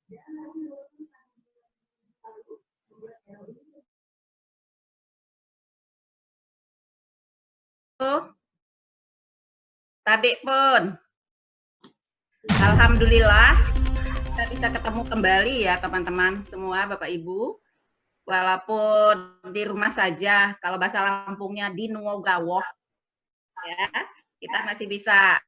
Tadi pun. Alhamdulillah kita bisa ketemu kembali ya teman-teman semua, Bapak Ibu. Walaupun di rumah saja, kalau bahasa Lampungnya di nuogawoh, ya, kita masih bisa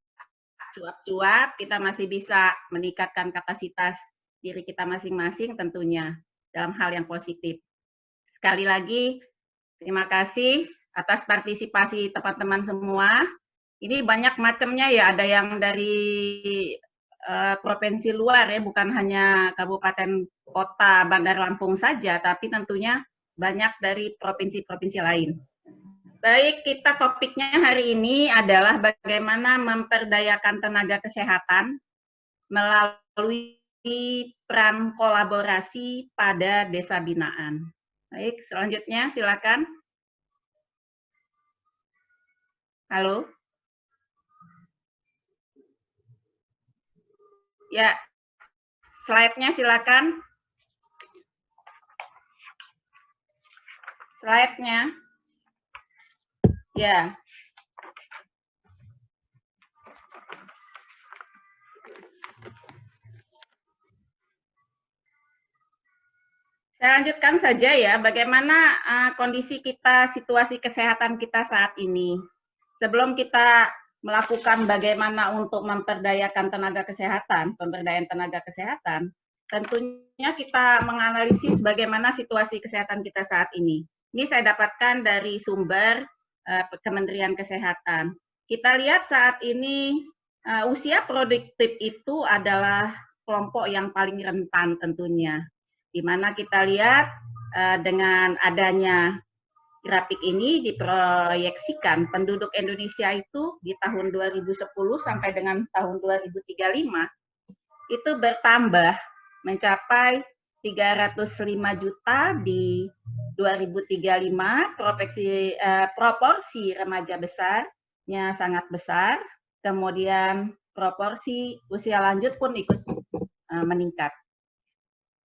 cuap-cuap, kita masih bisa meningkatkan kapasitas diri kita masing-masing tentunya dalam hal yang positif. Sekali lagi, terima kasih atas partisipasi teman-teman semua. Ini banyak macamnya ya, ada yang dari provinsi luar ya, bukan hanya kabupaten kota Bandar Lampung saja, tapi tentunya banyak dari provinsi-provinsi lain. Baik, kita topiknya hari ini adalah bagaimana memperdayakan tenaga kesehatan melalui peran kolaborasi pada desa binaan. Baik, selanjutnya silakan. Halo. Ya, slide-nya silakan. Slide-nya. Ya. Saya lanjutkan saja ya, bagaimana kondisi kita, situasi kesehatan kita saat ini. Sebelum kita melakukan bagaimana untuk memperdayakan tenaga kesehatan, pemberdayaan tenaga kesehatan, tentunya kita menganalisis bagaimana situasi kesehatan kita saat ini. Ini saya dapatkan dari sumber Kementerian Kesehatan. Kita lihat saat ini usia produktif itu adalah kelompok yang paling rentan tentunya. Di mana kita lihat dengan adanya grafik ini diproyeksikan penduduk Indonesia itu di tahun 2010 sampai dengan tahun 2035 itu bertambah mencapai 305 juta di 2035, proporsi remaja besarnya sangat besar, kemudian proporsi usia lanjut pun ikut meningkat.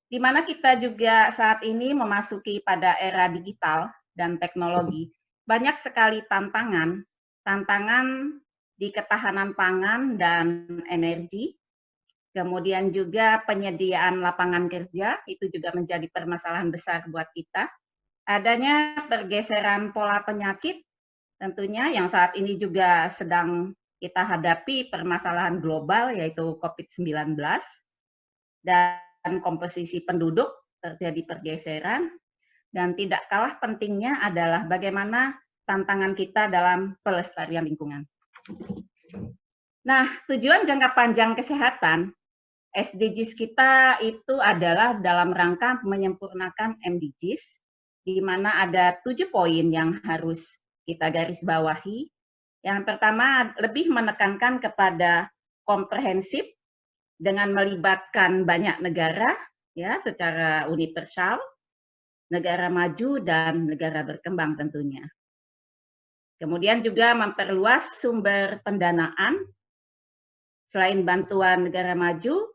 Di mana kita juga saat ini memasuki pada era digital dan teknologi. Banyak sekali tantangan di ketahanan pangan dan energi, kemudian juga penyediaan lapangan kerja, itu juga menjadi permasalahan besar buat kita. Adanya pergeseran pola penyakit, tentunya yang saat ini juga sedang kita hadapi permasalahan global, yaitu COVID-19, dan komposisi penduduk terjadi pergeseran, dan tidak kalah pentingnya adalah bagaimana tantangan kita dalam pelestarian lingkungan. Nah, tujuan jangka panjang kesehatan SDGs kita itu adalah dalam rangka menyempurnakan MDGs, di mana ada 7 poin yang harus kita garis bawahi. Yang pertama, lebih menekankan kepada komprehensif dengan melibatkan banyak negara ya secara universal, negara maju dan negara berkembang tentunya. Kemudian juga memperluas sumber pendanaan selain bantuan negara maju,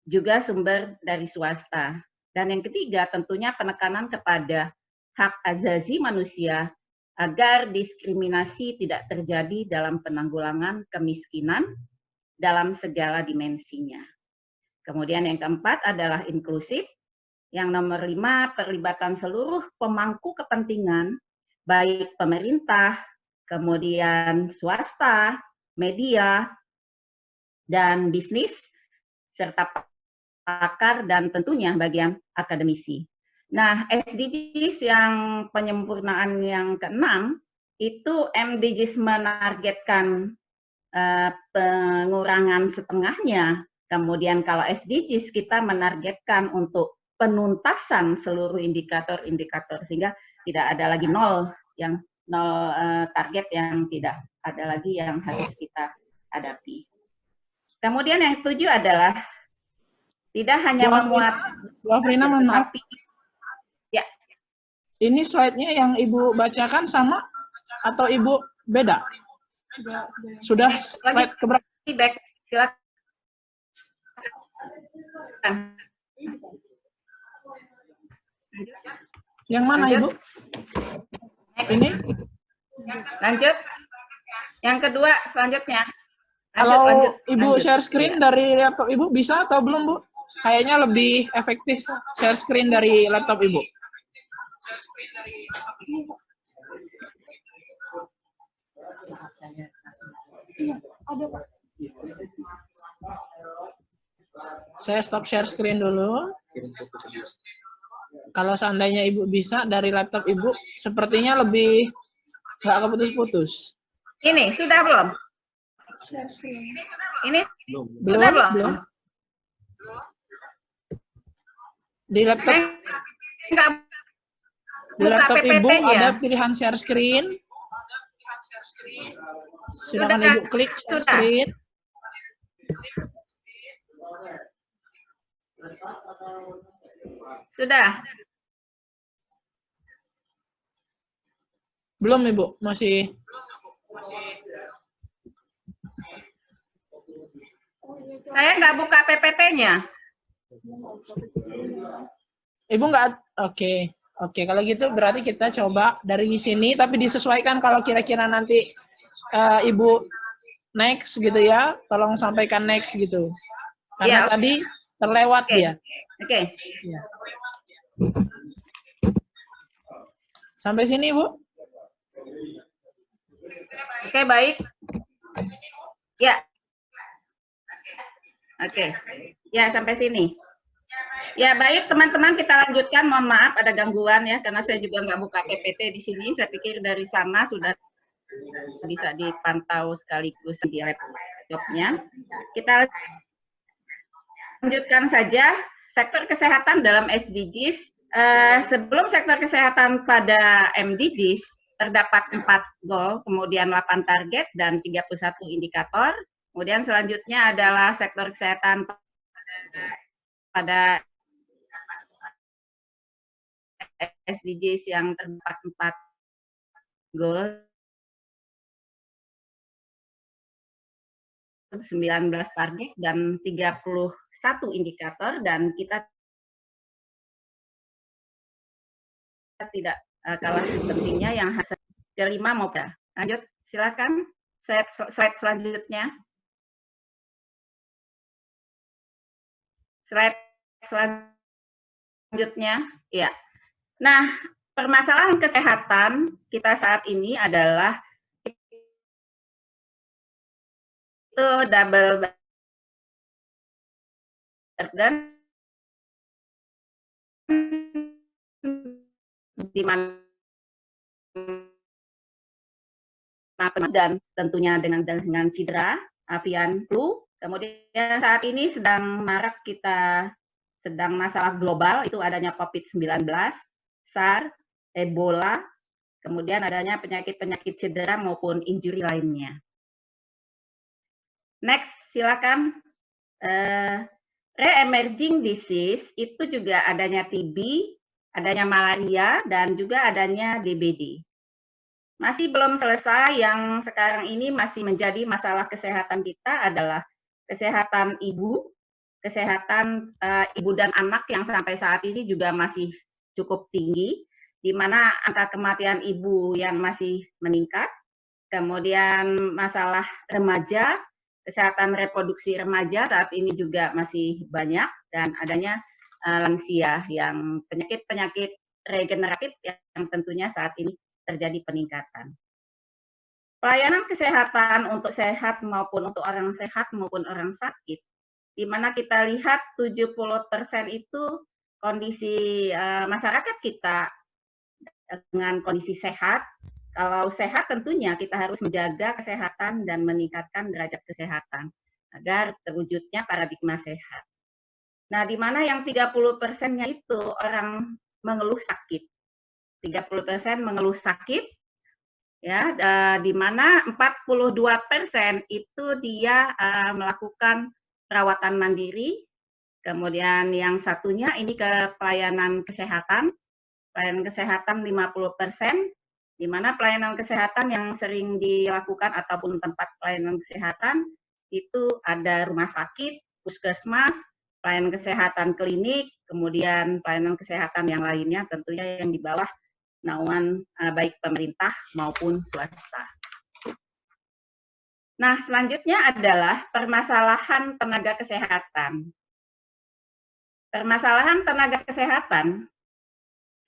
juga sumber dari swasta. Dan yang ketiga tentunya penekanan kepada hak asasi manusia agar diskriminasi tidak terjadi dalam penanggulangan kemiskinan dalam segala dimensinya. Kemudian yang keempat adalah inklusif. Yang nomor 5, perlibatan seluruh pemangku kepentingan, baik pemerintah, kemudian swasta, media, dan bisnis, serta pakar dan tentunya bagian akademisi. Nah, SDGs yang penyempurnaan yang ke-6, itu MDGs menargetkan pengurangan setengahnya. Kemudian kalau SDGs kita menargetkan untuk penuntasan seluruh indikator-indikator sehingga tidak ada lagi nol target yang tidak ada lagi yang harus kita hadapi. Kemudian yang 7 adalah tidak hanya memuat Frina, mohon maaf. Ya. Ini slide-nya yang Ibu bacakan sama atau Ibu beda? Sudah slide keberapa? Back, silakan. Yang mana, Lanjut. Ibu? Ini? Lanjut. Yang kedua selanjutnya. Lanjut, Kalau lanjut, Ibu lanjut. share screen dari laptop Ibu bisa atau belum, Bu? Kayaknya lebih efektif share screen dari laptop Ibu. Saya stop share screen dulu. Kalau seandainya Ibu bisa dari laptop Ibu, sepertinya lebih nggak keputus-putus. Ini sudah belum? Ini sudah belum? Di laptop Enggak di laptop Ibu PPT-nya. ada pilihan share screen. Silakan Ibu klik share screen. Sudah. Belum Ibu, masih. Saya nggak buka PPT-nya. Ibu nggak, oke. Oke, kalau gitu berarti kita coba dari sini, tapi disesuaikan kalau kira-kira nanti Ibu next gitu ya, tolong sampaikan next gitu. Karena Ya, tadi terlewat dia. Oke. Ya. Sampai sini, Bu? Oke, baik. Ya. Oke. Ya, sampai sini. Ya, baik teman-teman, kita lanjutkan. Mohon maaf ada gangguan ya, karena saya juga nggak buka PPT di sini. Saya pikir dari sana sudah bisa dipantau sekaligus di laptopnya. Kita lanjutkan saja sektor kesehatan dalam SDGs. Sebelum sektor kesehatan pada MDGs, terdapat 4 goal, kemudian 8 target, dan 31 indikator. Kemudian selanjutnya adalah sektor kesehatan pada SDGs yang terdapat 4 goal, 19 target, dan 31 indikator, dan kita tidak kalah pentingnya yang hasil kelima maupun. Lanjut, silakan slide selanjutnya. Slide selanjutnya, ya. Nah, permasalahan kesehatan kita saat ini adalah itu double burden, di mana dan tentunya dengan cedera, avian flu. Kemudian saat ini sedang marak sedang masalah global, itu adanya COVID-19, SARS, Ebola, kemudian adanya penyakit-penyakit cedera maupun injury lainnya. Next, silakan. Re-emerging disease itu juga adanya TB, adanya malaria, dan juga adanya DBD. Masih belum selesai, yang sekarang ini masih menjadi masalah kesehatan kita adalah kesehatan ibu, kesehatan ibu dan anak yang sampai saat ini juga masih cukup tinggi, di mana angka kematian ibu yang masih meningkat, kemudian masalah remaja, kesehatan reproduksi remaja saat ini juga masih banyak, dan adanya lansia yang penyakit-penyakit regeneratif yang tentunya saat ini terjadi peningkatan. Pelayanan kesehatan untuk sehat maupun untuk orang sehat maupun orang sakit, di mana kita lihat 70% itu kondisi masyarakat kita dengan kondisi sehat. Kalau sehat tentunya kita harus menjaga kesehatan dan meningkatkan derajat kesehatan agar terwujudnya paradigma sehat. Nah, di mana yang 30%-nya itu orang mengeluh sakit. 30% mengeluh sakit, ya, di mana 42% itu dia melakukan perawatan mandiri, kemudian yang satunya ini ke pelayanan kesehatan 50%, di mana pelayanan kesehatan yang sering dilakukan ataupun tempat pelayanan kesehatan itu ada rumah sakit, puskesmas, pelayanan kesehatan klinik, kemudian pelayanan kesehatan yang lainnya tentunya yang di bawah naungan baik pemerintah maupun swasta. Nah, selanjutnya adalah permasalahan tenaga kesehatan. Permasalahan tenaga kesehatan,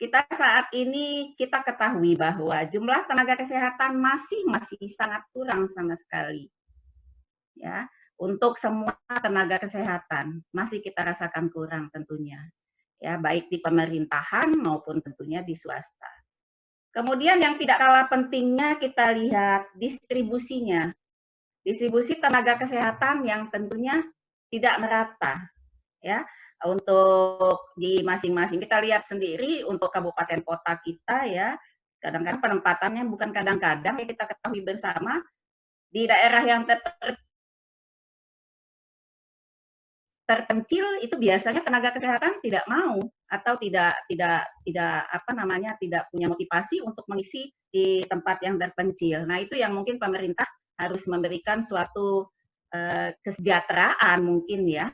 kita saat ini kita ketahui bahwa jumlah tenaga kesehatan masih sangat kurang sama sekali. Ya, untuk semua tenaga kesehatan masih kita rasakan kurang tentunya. Ya, baik di pemerintahan maupun tentunya di swasta. Kemudian yang tidak kalah pentingnya kita lihat distribusinya. Distribusi tenaga kesehatan yang tentunya tidak merata, ya. Untuk di masing-masing kita lihat sendiri untuk kabupaten kota kita, ya, kadang-kadang penempatannya bukan kadang-kadang, ya, kita ketahui bersama di daerah yang terpencil itu biasanya tenaga kesehatan tidak mau atau tidak punya motivasi untuk mengisi di tempat yang terpencil. Nah, itu yang mungkin pemerintah harus memberikan suatu kesejahteraan mungkin, ya.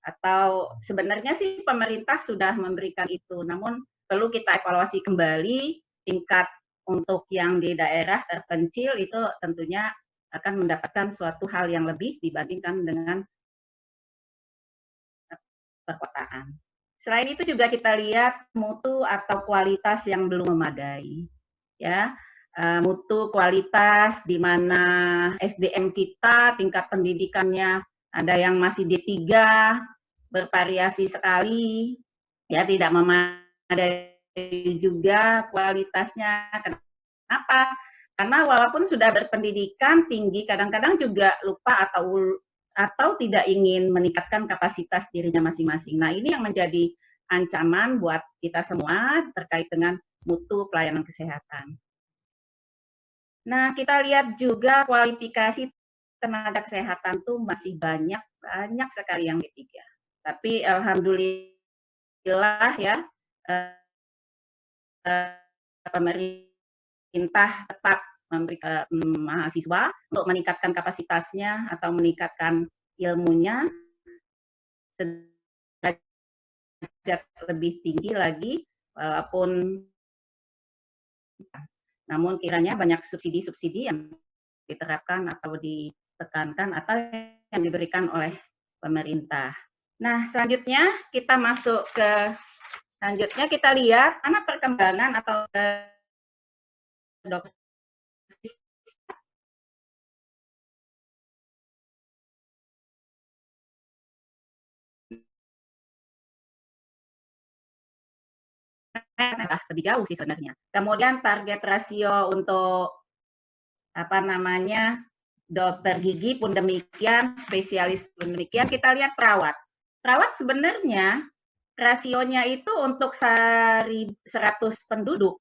Atau sebenarnya sih pemerintah sudah memberikan itu, namun perlu kita evaluasi kembali tingkat untuk yang di daerah terpencil itu tentunya akan mendapatkan suatu hal yang lebih dibandingkan dengan perkotaan. Selain itu juga kita lihat mutu atau kualitas yang belum memadai, ya. Mutu kualitas di mana SDM kita tingkat pendidikannya ada yang masih D3, bervariasi sekali, ya, tidak memadai juga kualitasnya. Kenapa? Karena walaupun sudah berpendidikan tinggi, kadang-kadang juga lupa atau tidak ingin meningkatkan kapasitas dirinya masing-masing. Nah, ini yang menjadi ancaman buat kita semua terkait dengan mutu pelayanan kesehatan. Nah, kita lihat juga kualifikasi tenaga kesehatan tuh masih banyak sekali yang D3. Tapi alhamdulillah, ya, pemerintah tetap memberikan mahasiswa untuk meningkatkan kapasitasnya atau meningkatkan ilmunya derajat lebih tinggi lagi, walaupun namun kiranya banyak subsidi-subsidi yang diterapkan atau ditekankan atau yang diberikan oleh pemerintah. Nah, selanjutnya kita masuk ke kita lihat mana perkembangan atau lebih jauh sih sebenarnya. Kemudian target rasio untuk dokter gigi pun demikian, spesialis pun demikian. Kita lihat perawat. Perawat sebenarnya rasionya itu untuk 100 penduduk,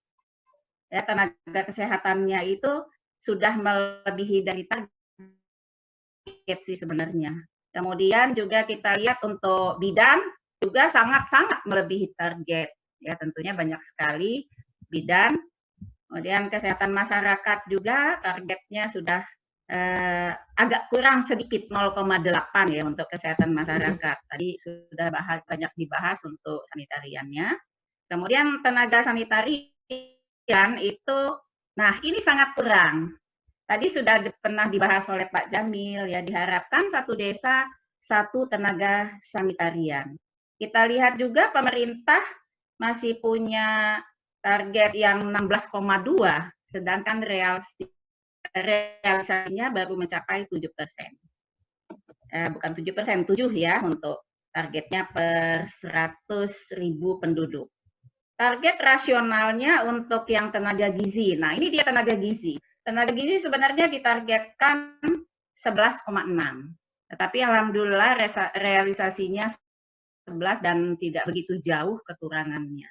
ya, tenaga kesehatannya itu sudah melebihi dari target sih sebenarnya. Kemudian juga kita lihat untuk bidan juga sangat-sangat melebihi target. Ya, tentunya banyak sekali bidan. Kemudian kesehatan masyarakat juga targetnya sudah agak kurang sedikit 0,8 ya untuk kesehatan masyarakat. Tadi sudah banyak dibahas untuk sanitariannya. Kemudian tenaga sanitarian itu, nah ini sangat kurang. Tadi sudah pernah dibahas oleh Pak Jamil, ya, diharapkan satu desa satu tenaga sanitarian. Kita lihat juga pemerintah masih punya target yang 16,2, sedangkan realisasinya baru mencapai 7%. Bukan 7%, 7 ya untuk targetnya per 100.000 penduduk. Target rasionalnya untuk yang tenaga gizi. Nah, ini dia tenaga gizi. Tenaga gizi sebenarnya ditargetkan 11,6. Tetapi alhamdulillah realisasinya 11 dan tidak begitu jauh kekurangannya.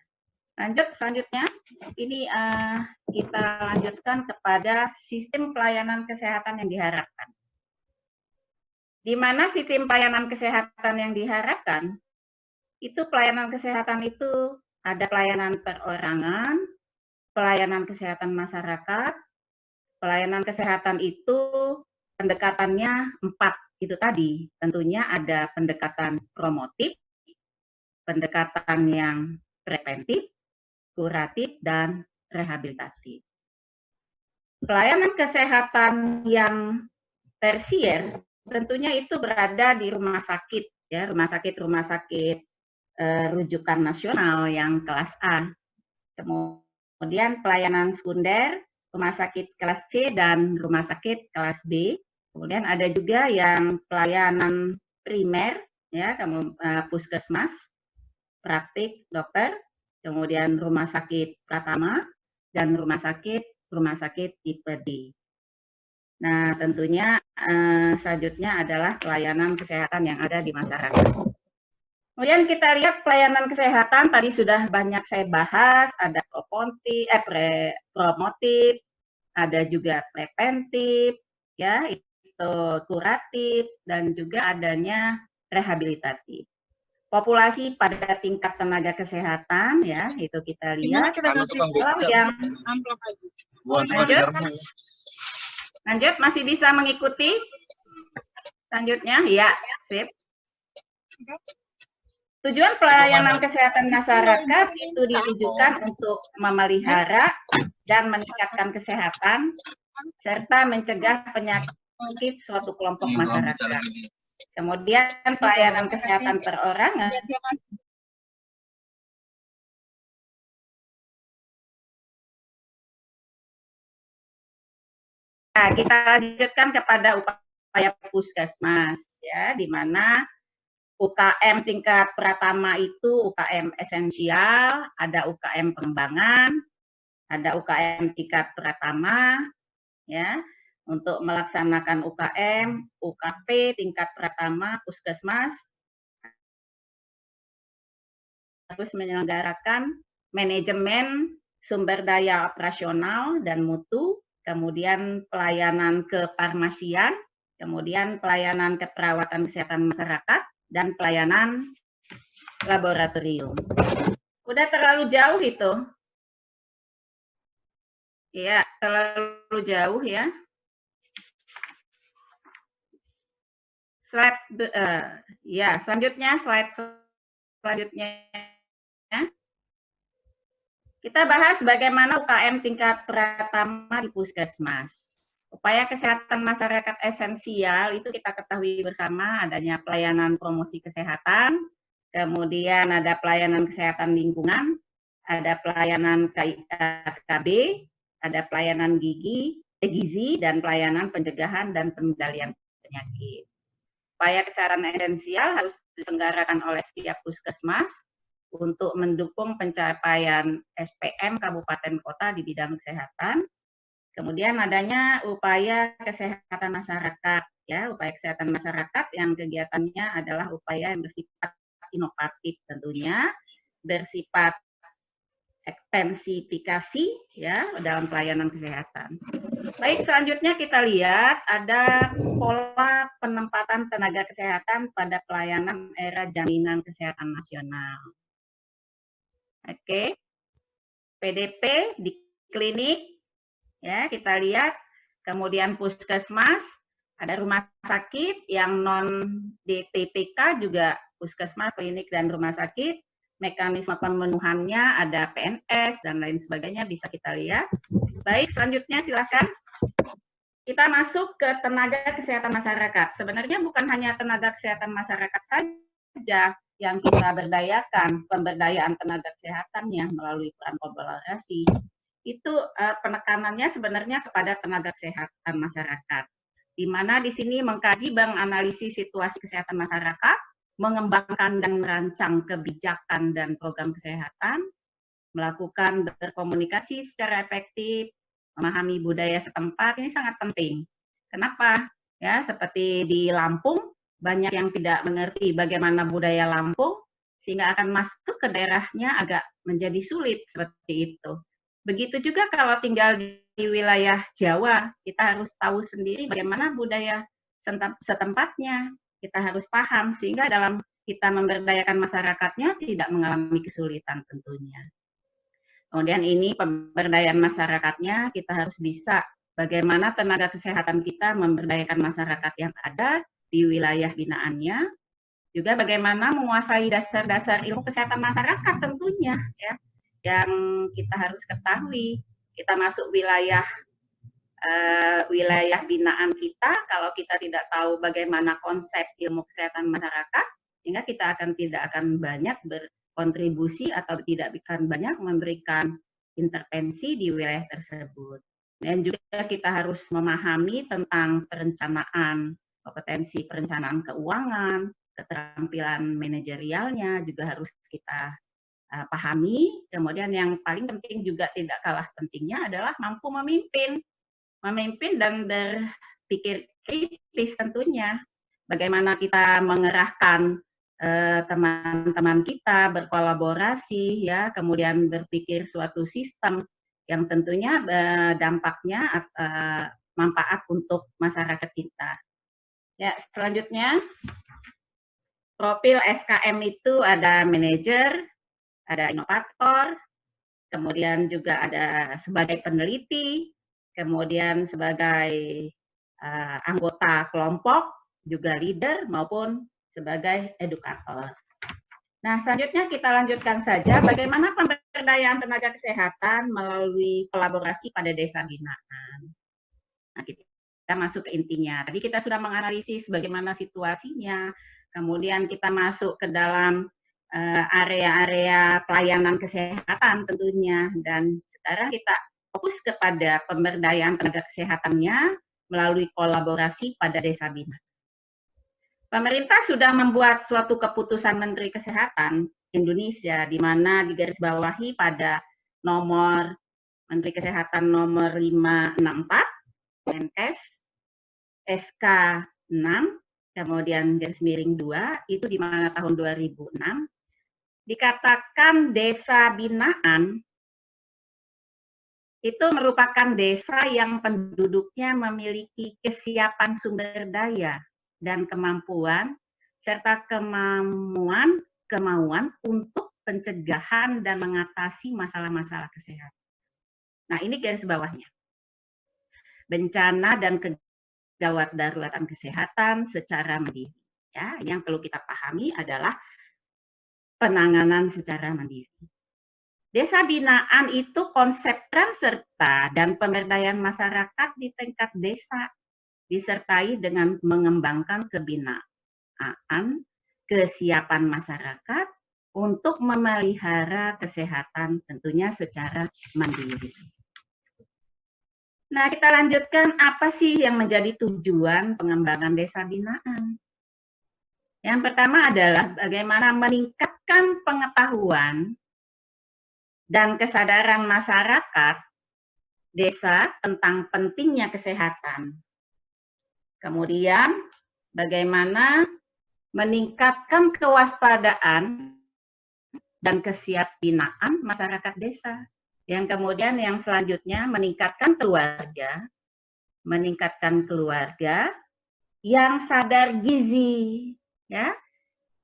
Lanjut selanjutnya, ini kita lanjutkan kepada sistem pelayanan kesehatan yang diharapkan. Di mana sistem pelayanan kesehatan yang diharapkan, itu pelayanan kesehatan itu ada pelayanan perorangan, pelayanan kesehatan masyarakat, pelayanan kesehatan itu pendekatannya 4 itu tadi. Tentunya ada pendekatan promotif, pendekatan yang preventif, kuratif, dan rehabilitatif. Pelayanan kesehatan yang tersier tentunya itu berada di rumah sakit, ya, rumah sakit rujukan nasional yang kelas A. Kemudian pelayanan sekunder, rumah sakit kelas C dan rumah sakit kelas B. Kemudian ada juga yang pelayanan primer, ya, puskesmas, praktik dokter, kemudian rumah sakit pratama, dan rumah sakit tipe D. Nah, tentunya selanjutnya adalah pelayanan kesehatan yang ada di masyarakat. Kemudian kita lihat pelayanan kesehatan, tadi sudah banyak saya bahas, ada promotif, ada juga preventif, ya, itu kuratif, dan juga adanya rehabilitatif. Populasi pada tingkat tenaga kesehatan, ya, itu kita lihat. Kalau yang lanjut, masih bisa mengikuti? Selanjutnya, ya, sip. Tujuan pelayanan kesehatan masyarakat itu ditujukan untuk memelihara dan meningkatkan kesehatan serta mencegah penyakit suatu kelompok masyarakat. Kemudian pelayanan kesehatan perorangan Nah, kita lanjutkan kepada upaya puskesmas, ya, di mana UKM tingkat pratama itu UKM esensial, ada UKM pengembangan, ada UKM tingkat pratama, ya, untuk melaksanakan UKM, UKP tingkat pratama puskesmas harus menyelenggarakan manajemen sumber daya operasional dan mutu, kemudian pelayanan kefarmasian, kemudian pelayanan keperawatan kesehatan masyarakat, dan pelayanan laboratorium. Udah terlalu jauh itu. Iya, terlalu jauh ya. Slide, ya, selanjutnya slide selanjutnya. Kita bahas bagaimana UKM tingkat pratama di puskesmas. Upaya kesehatan masyarakat esensial itu kita ketahui bersama adanya pelayanan promosi kesehatan, kemudian ada pelayanan kesehatan lingkungan, ada pelayanan KKB, ada pelayanan gizi, dan pelayanan pencegahan dan pengendalian penyakit. Upaya kesehatan esensial harus diselenggarakan oleh setiap puskesmas untuk mendukung pencapaian SPM kabupaten kota di bidang kesehatan. Kemudian adanya upaya kesehatan masyarakat, ya, upaya kesehatan masyarakat yang kegiatannya adalah upaya yang bersifat inovatif tentunya, bersifat ekstensifikasi, ya, dalam pelayanan kesehatan. Baik, selanjutnya kita lihat ada pola penempatan tenaga kesehatan pada pelayanan era jaminan kesehatan nasional. Oke, PDP di klinik, ya, kita lihat, kemudian puskesmas, ada rumah sakit yang non DTPK juga puskesmas, klinik, dan rumah sakit. Mekanisme pemenuhannya ada PNS dan lain sebagainya, bisa kita lihat. Baik, selanjutnya silakan. Kita masuk ke tenaga kesehatan masyarakat. Sebenarnya bukan hanya tenaga kesehatan masyarakat saja yang kita berdayakan, pemberdayaan tenaga kesehatannya melalui peran kolaborasi, itu penekanannya sebenarnya kepada tenaga kesehatan masyarakat, di mana di sini mengkaji menganalisis situasi kesehatan masyarakat, mengembangkan dan merancang kebijakan dan program kesehatan, melakukan berkomunikasi secara efektif, memahami budaya setempat, ini sangat penting. Kenapa? Ya, seperti di Lampung, banyak yang tidak mengerti bagaimana budaya Lampung, sehingga akan masuk ke daerahnya agak menjadi sulit seperti itu. Begitu juga kalau tinggal di wilayah Jawa, kita harus tahu sendiri bagaimana budaya setempatnya. Kita harus paham, sehingga dalam kita memberdayakan masyarakatnya tidak mengalami kesulitan tentunya. Kemudian ini pemberdayaan masyarakatnya, kita harus bisa bagaimana tenaga kesehatan kita memberdayakan masyarakat yang ada di wilayah binaannya, Juga bagaimana menguasai dasar-dasar ilmu kesehatan masyarakat tentunya, ya, yang kita harus ketahui. Kita masuk wilayah wilayah binaan kita, kalau kita tidak tahu bagaimana konsep ilmu kesehatan masyarakat, sehingga kita tidak akan banyak berkontribusi atau tidak akan banyak memberikan intervensi di wilayah tersebut. Dan juga kita harus memahami tentang perencanaan, kompetensi perencanaan keuangan, keterampilan manajerialnya juga harus kita pahami. Kemudian yang paling penting juga tidak kalah pentingnya adalah mampu memimpin dan berpikir kritis tentunya. Bagaimana kita mengerahkan teman-teman kita berkolaborasi, ya, kemudian berpikir suatu sistem yang tentunya dampaknya manfaat untuk masyarakat kita. Ya, selanjutnya profil SKM itu ada manajer, ada inovator, kemudian juga ada sebagai peneliti, kemudian sebagai anggota kelompok, juga leader maupun sebagai edukator. Nah, selanjutnya kita lanjutkan saja bagaimana pemberdayaan tenaga kesehatan melalui kolaborasi pada desa binaan. Nah, kita masuk ke intinya. Tadi kita sudah menganalisis bagaimana situasinya, kemudian kita masuk ke dalam area-area pelayanan kesehatan tentunya, dan sekarang kita fokus kepada pemberdayaan tenaga kesehatannya melalui kolaborasi pada desa binaan. Pemerintah sudah membuat suatu keputusan Menteri Kesehatan Indonesia, di mana digarisbawahi pada nomor Menteri Kesehatan nomor 564, Menkes, SK 6, kemudian garis miring 2, itu di mana tahun 2006, dikatakan desa binaan itu merupakan desa yang penduduknya memiliki kesiapan sumber daya dan kemampuan, serta kemauan untuk pencegahan dan mengatasi masalah-masalah kesehatan. Nah, ini garis bawahnya. Bencana dan kegawat daruratan kesehatan secara mandiri. Ya, yang perlu kita pahami adalah penanganan secara mandiri. Desa binaan itu konsep peran serta dan pemberdayaan masyarakat di tingkat desa, disertai dengan mengembangkan kebinaan, kesiapan masyarakat untuk memelihara kesehatan tentunya secara mandiri. Nah, kita lanjutkan apa sih yang menjadi tujuan pengembangan desa binaan. Yang pertama adalah bagaimana meningkatkan pengetahuan dan kesadaran masyarakat desa tentang pentingnya kesehatan. Kemudian, bagaimana meningkatkan kewaspadaan dan kesiapbinaan masyarakat desa. Yang kemudian yang selanjutnya meningkatkan keluarga yang sadar gizi, ya,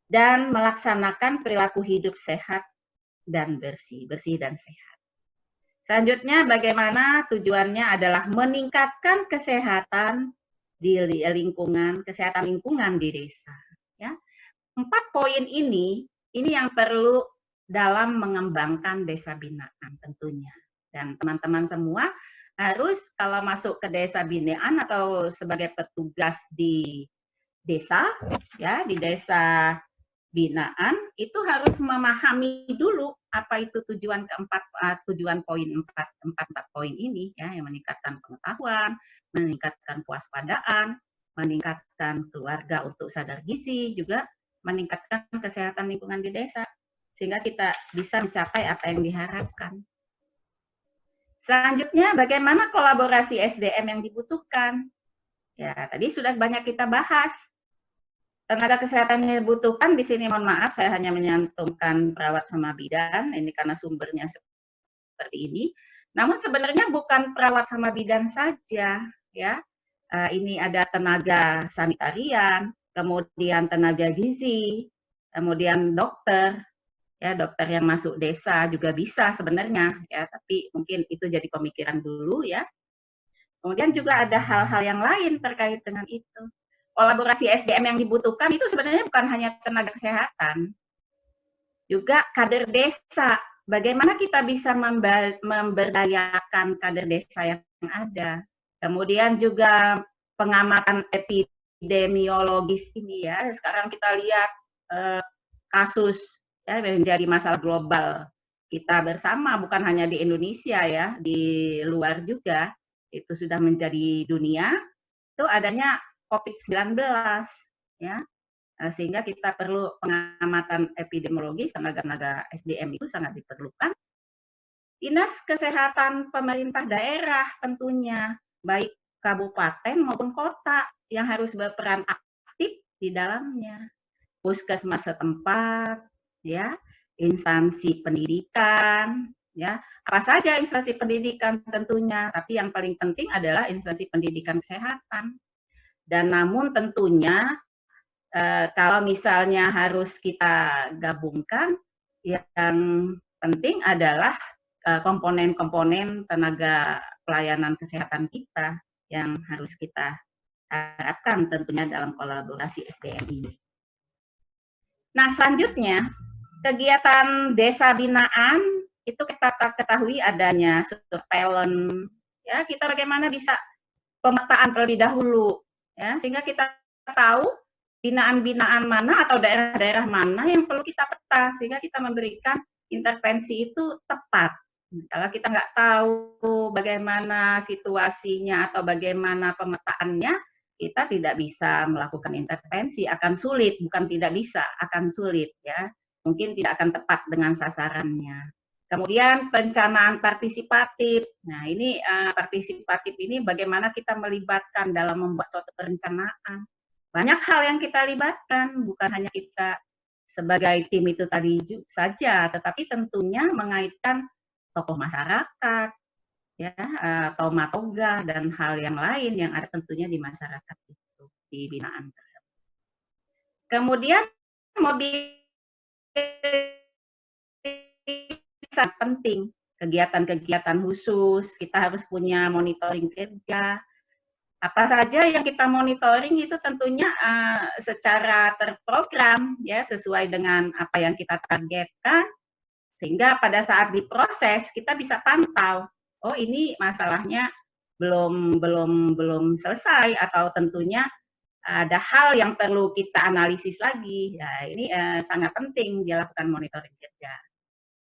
dan melaksanakan perilaku hidup sehat dan bersih dan sehat. Selanjutnya, bagaimana tujuannya adalah meningkatkan kesehatan di lingkungan, kesehatan lingkungan di desa. Ya, 4 poin ini yang perlu dalam mengembangkan desa binaan tentunya. Dan teman-teman semua harus kalau masuk ke desa binaan atau sebagai petugas di desa, ya, di desa binaan itu harus memahami dulu apa itu tujuan poin 4 poin ini, ya, yang meningkatkan pengetahuan, meningkatkan kewaspadaan, meningkatkan keluarga untuk sadar gizi, juga meningkatkan kesehatan lingkungan di desa sehingga kita bisa mencapai apa yang diharapkan. Selanjutnya, bagaimana kolaborasi SDM yang dibutuhkan? Ya, tadi sudah banyak kita bahas. Tenaga kesehatan yang dibutuhkan di sini, mohon maaf, saya hanya menyantumkan perawat sama bidan, ini karena sumbernya seperti ini. Namun sebenarnya bukan perawat sama bidan saja, ya. Ini ada tenaga sanitarian, kemudian tenaga gizi, kemudian dokter, ya, dokter yang masuk desa juga bisa sebenarnya, ya, tapi mungkin itu jadi pemikiran dulu, ya. Kemudian juga ada hal-hal yang lain terkait dengan itu. kolaborasi SDM yang dibutuhkan itu sebenarnya bukan hanya tenaga kesehatan, juga kader desa. Bagaimana kita bisa memberdayakan kader desa yang ada. Kemudian juga pengamatan epidemiologis ini ya. Sekarang kita lihat kasus ya menjadi masalah global kita bersama, bukan hanya di Indonesia ya, di luar juga itu sudah menjadi dunia. Itu adanya COVID-19 ya. Sehingga kita perlu pengamatan epidemiologi, tenaga SDM itu sangat diperlukan. Dinas Kesehatan pemerintah daerah tentunya, baik kabupaten maupun kota yang harus berperan aktif di dalamnya. Puskesmas setempat, ya, instansi pendidikan, ya, apa saja instansi pendidikan tentunya, tapi yang paling penting adalah instansi pendidikan kesehatan. Dan namun tentunya kalau misalnya harus kita gabungkan, yang penting adalah komponen-komponen tenaga pelayanan kesehatan kita yang harus kita harapkan tentunya dalam kolaborasi SDM ini. Nah, selanjutnya, kegiatan desa binaan itu kita ketahui adanya surveillance, ya, kita bagaimana bisa pemetaan terlebih dahulu, ya, sehingga kita tahu binaan-binaan mana atau daerah-daerah mana yang perlu kita peta, sehingga kita memberikan intervensi itu tepat. Kalau kita nggak tahu bagaimana situasinya atau bagaimana pemetaannya, kita tidak bisa melakukan intervensi, akan sulit, bukan tidak bisa, akan sulit ya. Mungkin tidak akan tepat dengan sasarannya. Kemudian perencanaan partisipatif. Nah, ini partisipatif ini bagaimana kita melibatkan dalam membuat suatu perencanaan. Banyak hal yang kita libatkan, bukan hanya kita sebagai tim itu tadi saja, tetapi tentunya mengaitkan tokoh masyarakat, ya, toga dan hal yang lain yang ada tentunya di masyarakat itu, di binaan tersebut. Kemudian mobilisasi penting, kegiatan-kegiatan khusus, kita harus punya monitoring kerja. Apa saja yang kita monitoring itu tentunya secara terprogram ya, sesuai dengan apa yang kita targetkan, sehingga pada saat diproses kita bisa pantau, oh ini masalahnya belum selesai, atau tentunya ada hal yang perlu kita analisis lagi. Ya, ini sangat penting dilakukan monitoring kerja.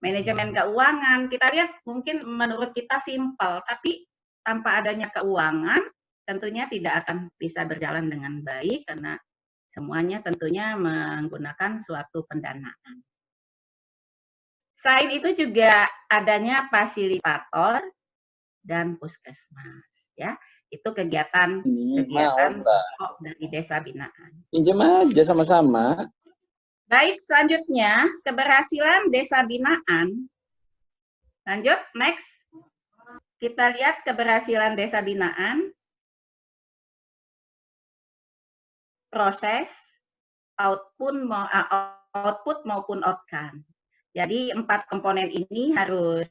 Manajemen keuangan, kita lihat mungkin menurut kita simpel, tapi tanpa adanya keuangan tentunya tidak akan bisa berjalan dengan baik, karena semuanya tentunya menggunakan suatu pendanaan. Selain itu juga adanya fasilitator dan puskesmas, ya. Itu kegiatan dari desa binaan. Pinjam aja sama-sama. Baik, selanjutnya keberhasilan desa binaan. Lanjut, next. Kita lihat keberhasilan desa binaan. Proses, output maupun outcome. Jadi 4 komponen ini harus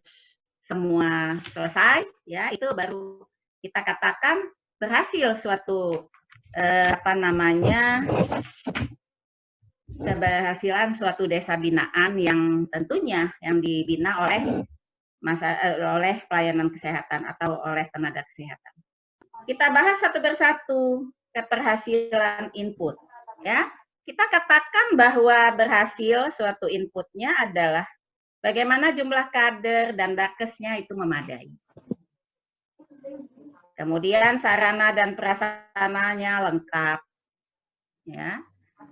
semua selesai, ya, itu baru kita katakan berhasil suatu keberhasilan suatu desa binaan yang tentunya yang dibina oleh pelayanan kesehatan atau oleh tenaga kesehatan. Kita bahas satu persatu keberhasilan input, ya. Kita katakan bahwa berhasil suatu inputnya adalah bagaimana jumlah kader dan nakesnya itu memadai. Kemudian sarana dan prasarananya lengkap, ya.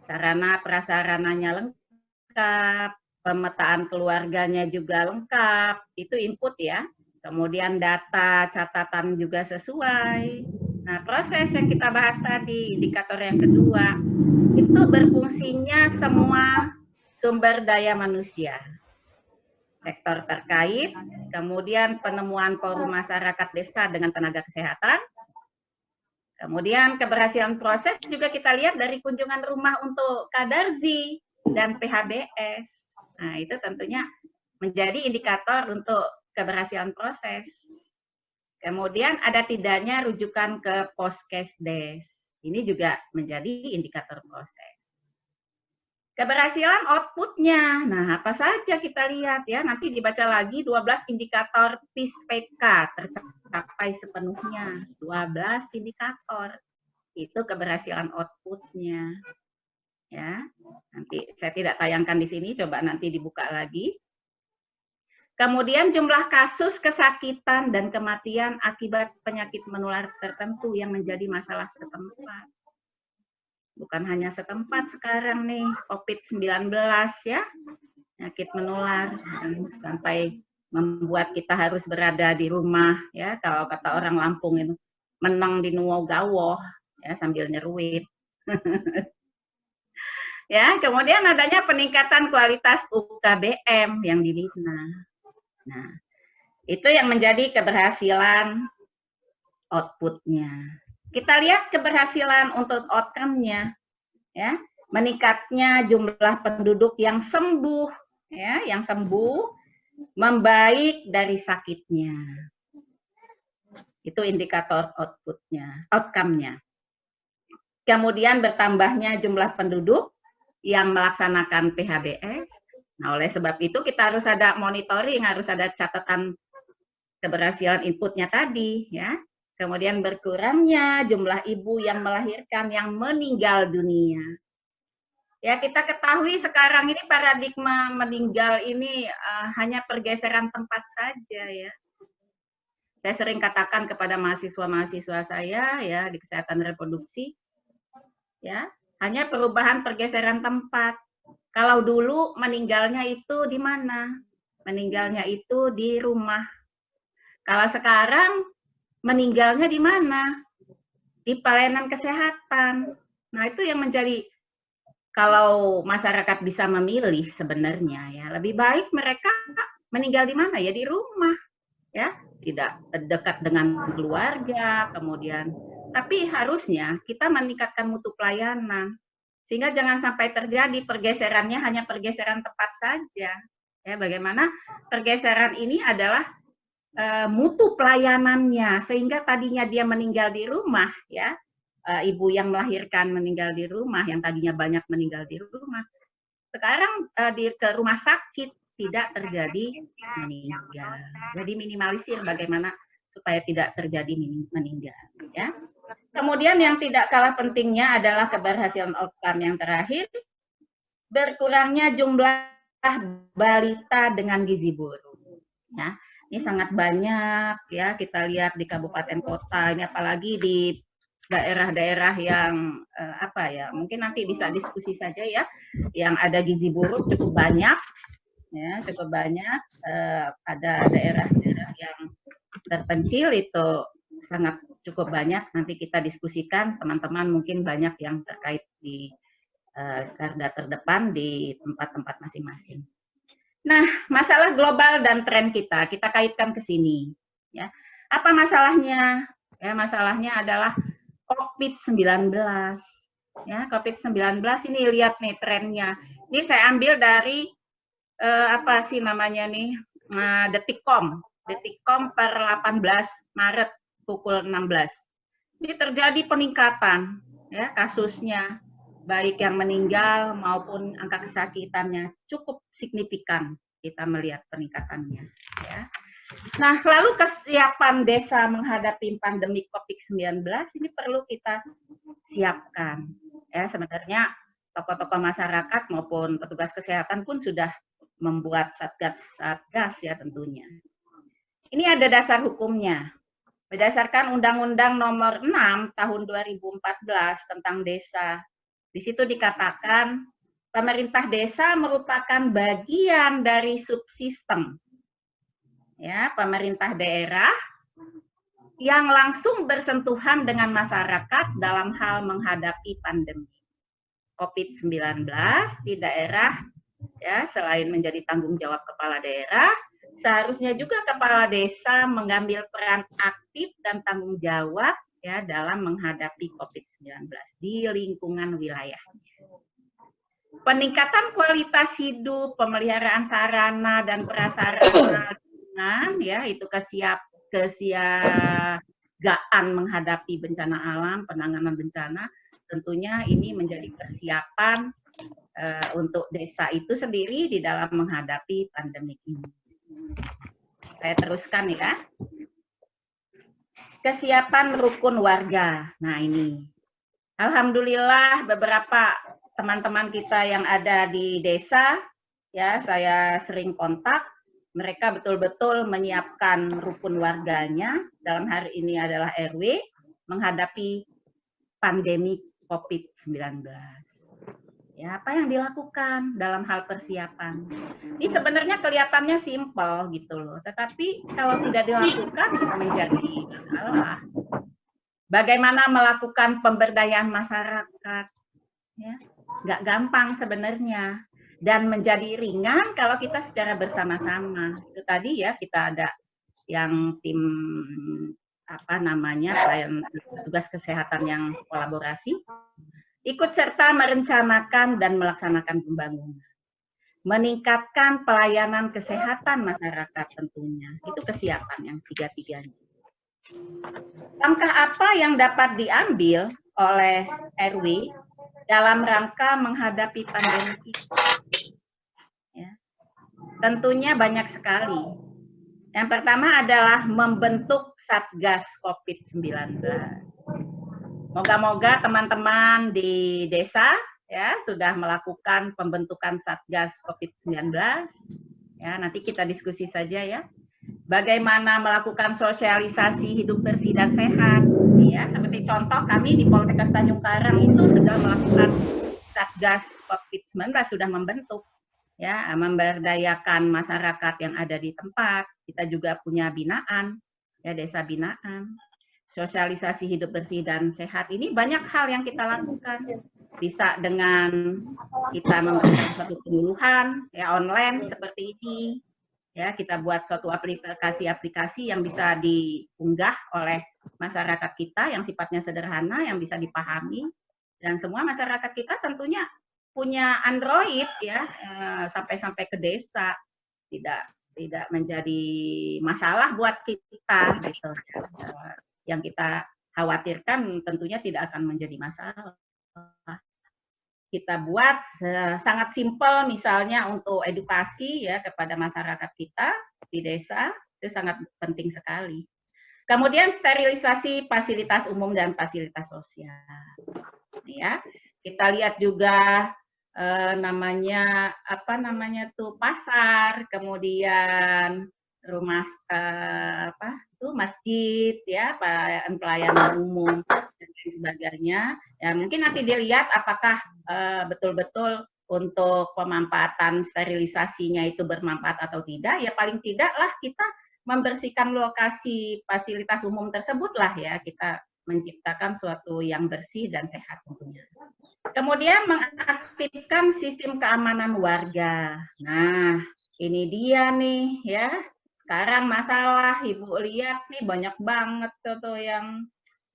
Sarana prasarananya lengkap, pemetaan keluarganya juga lengkap, itu input ya. Kemudian data catatan juga sesuai. Nah, proses yang kita bahas tadi, indikator yang kedua, itu berfungsinya semua sumber daya manusia. Sektor terkait, kemudian penemuan forum masyarakat desa dengan tenaga kesehatan, kemudian keberhasilan proses juga kita lihat dari kunjungan rumah untuk Kadarzi dan PHBS. Nah, itu tentunya menjadi indikator untuk keberhasilan proses. Kemudian ada tidaknya rujukan ke Poskesdes. Ini juga menjadi indikator proses. Keberhasilan outputnya. Nah, apa saja kita lihat ya. Nanti dibaca lagi 12 indikator PIS-PK tercapai sepenuhnya. 12 indikator. Itu keberhasilan outputnya. Ya. Nanti saya tidak tayangkan di sini, coba nanti dibuka lagi. Kemudian jumlah kasus kesakitan dan kematian akibat penyakit menular tertentu yang menjadi masalah setempat. Bukan hanya setempat sekarang nih, COVID-19 ya, penyakit menular, sampai membuat kita harus berada di rumah, ya, kalau kata orang Lampung itu, menang di nuwo gawoh, ya, sambil nyeruit. Ya, kemudian adanya peningkatan kualitas UKBM yang dibina. Nah, itu yang menjadi keberhasilan output-nya. Kita lihat keberhasilan untuk outcome-nya, ya, meningkatnya jumlah penduduk yang sembuh, ya, yang sembuh, membaik dari sakitnya. Itu indikator output-nya, outcome-nya. Kemudian bertambahnya jumlah penduduk yang melaksanakan PHBS. Nah, oleh sebab itu kita harus ada monitoring, harus ada catatan keberhasilan inputnya tadi, ya. Kemudian berkurangnya jumlah ibu yang melahirkan yang meninggal dunia. Ya, kita ketahui sekarang ini paradigma meninggal ini hanya pergeseran tempat saja, ya. Saya sering katakan kepada mahasiswa-mahasiswa saya, ya, di kesehatan reproduksi, ya, hanya perubahan pergeseran tempat. Kalau dulu meninggalnya itu di mana? Meninggalnya itu di rumah. Kalau sekarang meninggalnya di mana? Di pelayanan kesehatan. Nah, itu yang menjadi, kalau masyarakat bisa memilih sebenarnya, ya, lebih baik mereka meninggal di mana? Ya di rumah, ya, tidak dekat dengan keluarga, kemudian. Tapi harusnya kita meningkatkan mutu pelayanan, sehingga jangan sampai terjadi pergeserannya hanya pergeseran tempat saja. Ya, bagaimana pergeseran ini adalah mutu pelayanannya, sehingga tadinya dia meninggal di rumah, ya, ibu yang melahirkan meninggal di rumah, yang tadinya banyak meninggal di rumah, sekarang ke rumah sakit tidak terjadi meninggal. Jadi minimalisir bagaimana supaya tidak terjadi meninggal, ya. Kemudian yang tidak kalah pentingnya adalah keberhasilan outcome yang terakhir, berkurangnya jumlah balita dengan gizi buruk, ya. Ini sangat banyak, ya, kita lihat di kabupaten kota, ini apalagi di daerah-daerah yang apa ya, mungkin nanti bisa diskusi saja, ya, yang ada gizi buruk cukup banyak, ya, cukup banyak. Ada daerah-daerah yang terpencil itu sangat cukup banyak. Nanti kita diskusikan, teman-teman mungkin banyak yang terkait di garda terdepan di tempat-tempat masing-masing. Nah, masalah global dan tren kita kaitkan ke sini, ya. Apa masalahnya? Ya, masalahnya adalah COVID-19. Ya, COVID-19 ini lihat nih trennya. Ini saya ambil dari apa sih namanya nih? Detikcom per 18 Maret pukul 16. Ini terjadi peningkatan, ya, kasusnya, baik yang meninggal maupun angka kesakitannya cukup signifikan, kita melihat peningkatannya, ya. Nah, lalu kesiapan desa menghadapi pandemi COVID-19 ini perlu kita siapkan, ya. Sebenarnya tokoh-tokoh masyarakat maupun petugas kesehatan pun sudah membuat satgas, ya, tentunya. Ini ada dasar hukumnya. Berdasarkan Undang-Undang Nomor 6 Tahun 2014 tentang desa. Di situ dikatakan pemerintah desa merupakan bagian dari subsistem, ya, pemerintah daerah yang langsung bersentuhan dengan masyarakat dalam hal menghadapi pandemi COVID-19 di daerah, ya. Selain menjadi tanggung jawab kepala daerah, seharusnya juga kepala desa mengambil peran aktif dan tanggung jawab, ya, dalam menghadapi COVID-19 di lingkungan wilayahnya. Peningkatan kualitas hidup, pemeliharaan sarana dan prasarana, ya, itu kesiapsiagaan menghadapi bencana alam, penanganan bencana, tentunya ini menjadi persiapan untuk desa itu sendiri di dalam menghadapi pandemi ini. Saya teruskan ya. Kesiapan rukun warga. Nah ini, alhamdulillah beberapa teman-teman kita yang ada di desa, ya saya sering kontak, mereka betul-betul menyiapkan rukun warganya, dalam hari ini adalah RW, menghadapi pandemi COVID-19. Ya, apa yang dilakukan dalam hal persiapan? Ini sebenarnya kelihatannya simpel gitu loh, tetapi kalau tidak dilakukan menjadi masalah. Bagaimana melakukan pemberdayaan masyarakat? Ya, nggak gampang sebenarnya. Dan menjadi ringan kalau kita secara bersama-sama. Itu tadi ya, kita ada yang tim petugas kesehatan yang kolaborasi, ikut serta merencanakan dan melaksanakan pembangunan. Meningkatkan pelayanan kesehatan masyarakat tentunya. Itu kesiapan yang tiga-tiganya. Langkah apa yang dapat diambil oleh RW dalam rangka menghadapi pandemi ini? Ya. Tentunya banyak sekali. Yang pertama adalah membentuk Satgas COVID-19. Moga-moga teman-teman di desa ya sudah melakukan pembentukan Satgas COVID-19. Ya, nanti kita diskusi saja ya. Bagaimana melakukan sosialisasi hidup bersih dan sehat. Ya, seperti contoh kami di Poltekkes Tanjung Karang itu sudah melakukan Satgas COVID-19, sudah membentuk ya, memberdayakan masyarakat yang ada di tempat. Kita juga punya binaan, ya desa binaan. Sosialisasi hidup bersih dan sehat ini banyak hal yang kita lakukan. Bisa dengan kita memberikan suatu penyuluhan ya online seperti ini. Ya, kita buat suatu aplikasi-aplikasi yang bisa diunggah oleh masyarakat kita yang sifatnya sederhana, yang bisa dipahami. Dan semua masyarakat kita tentunya punya Android ya, sampai-sampai ke desa. Tidak menjadi masalah buat kita gitu. Yang kita khawatirkan tentunya tidak akan menjadi masalah. Kita buat sangat simpel, misalnya untuk edukasi ya kepada masyarakat kita di desa, itu sangat penting sekali. Kemudian sterilisasi fasilitas umum dan fasilitas sosial. Ya, kita lihat juga pasar, kemudian rumah masjid ya, pelayanan umum dan lain sebagainya. Ya mungkin nanti dilihat apakah betul-betul untuk pemanfaatan sterilisasinya itu bermanfaat atau tidak. Ya paling tidaklah kita membersihkan lokasi fasilitas umum tersebut lah ya, kita menciptakan suatu yang bersih dan sehat tentunya. Kemudian mengaktifkan sistem keamanan warga. Nah, ini dia nih ya. Sekarang masalah Ibu lihat nih banyak banget tuh yang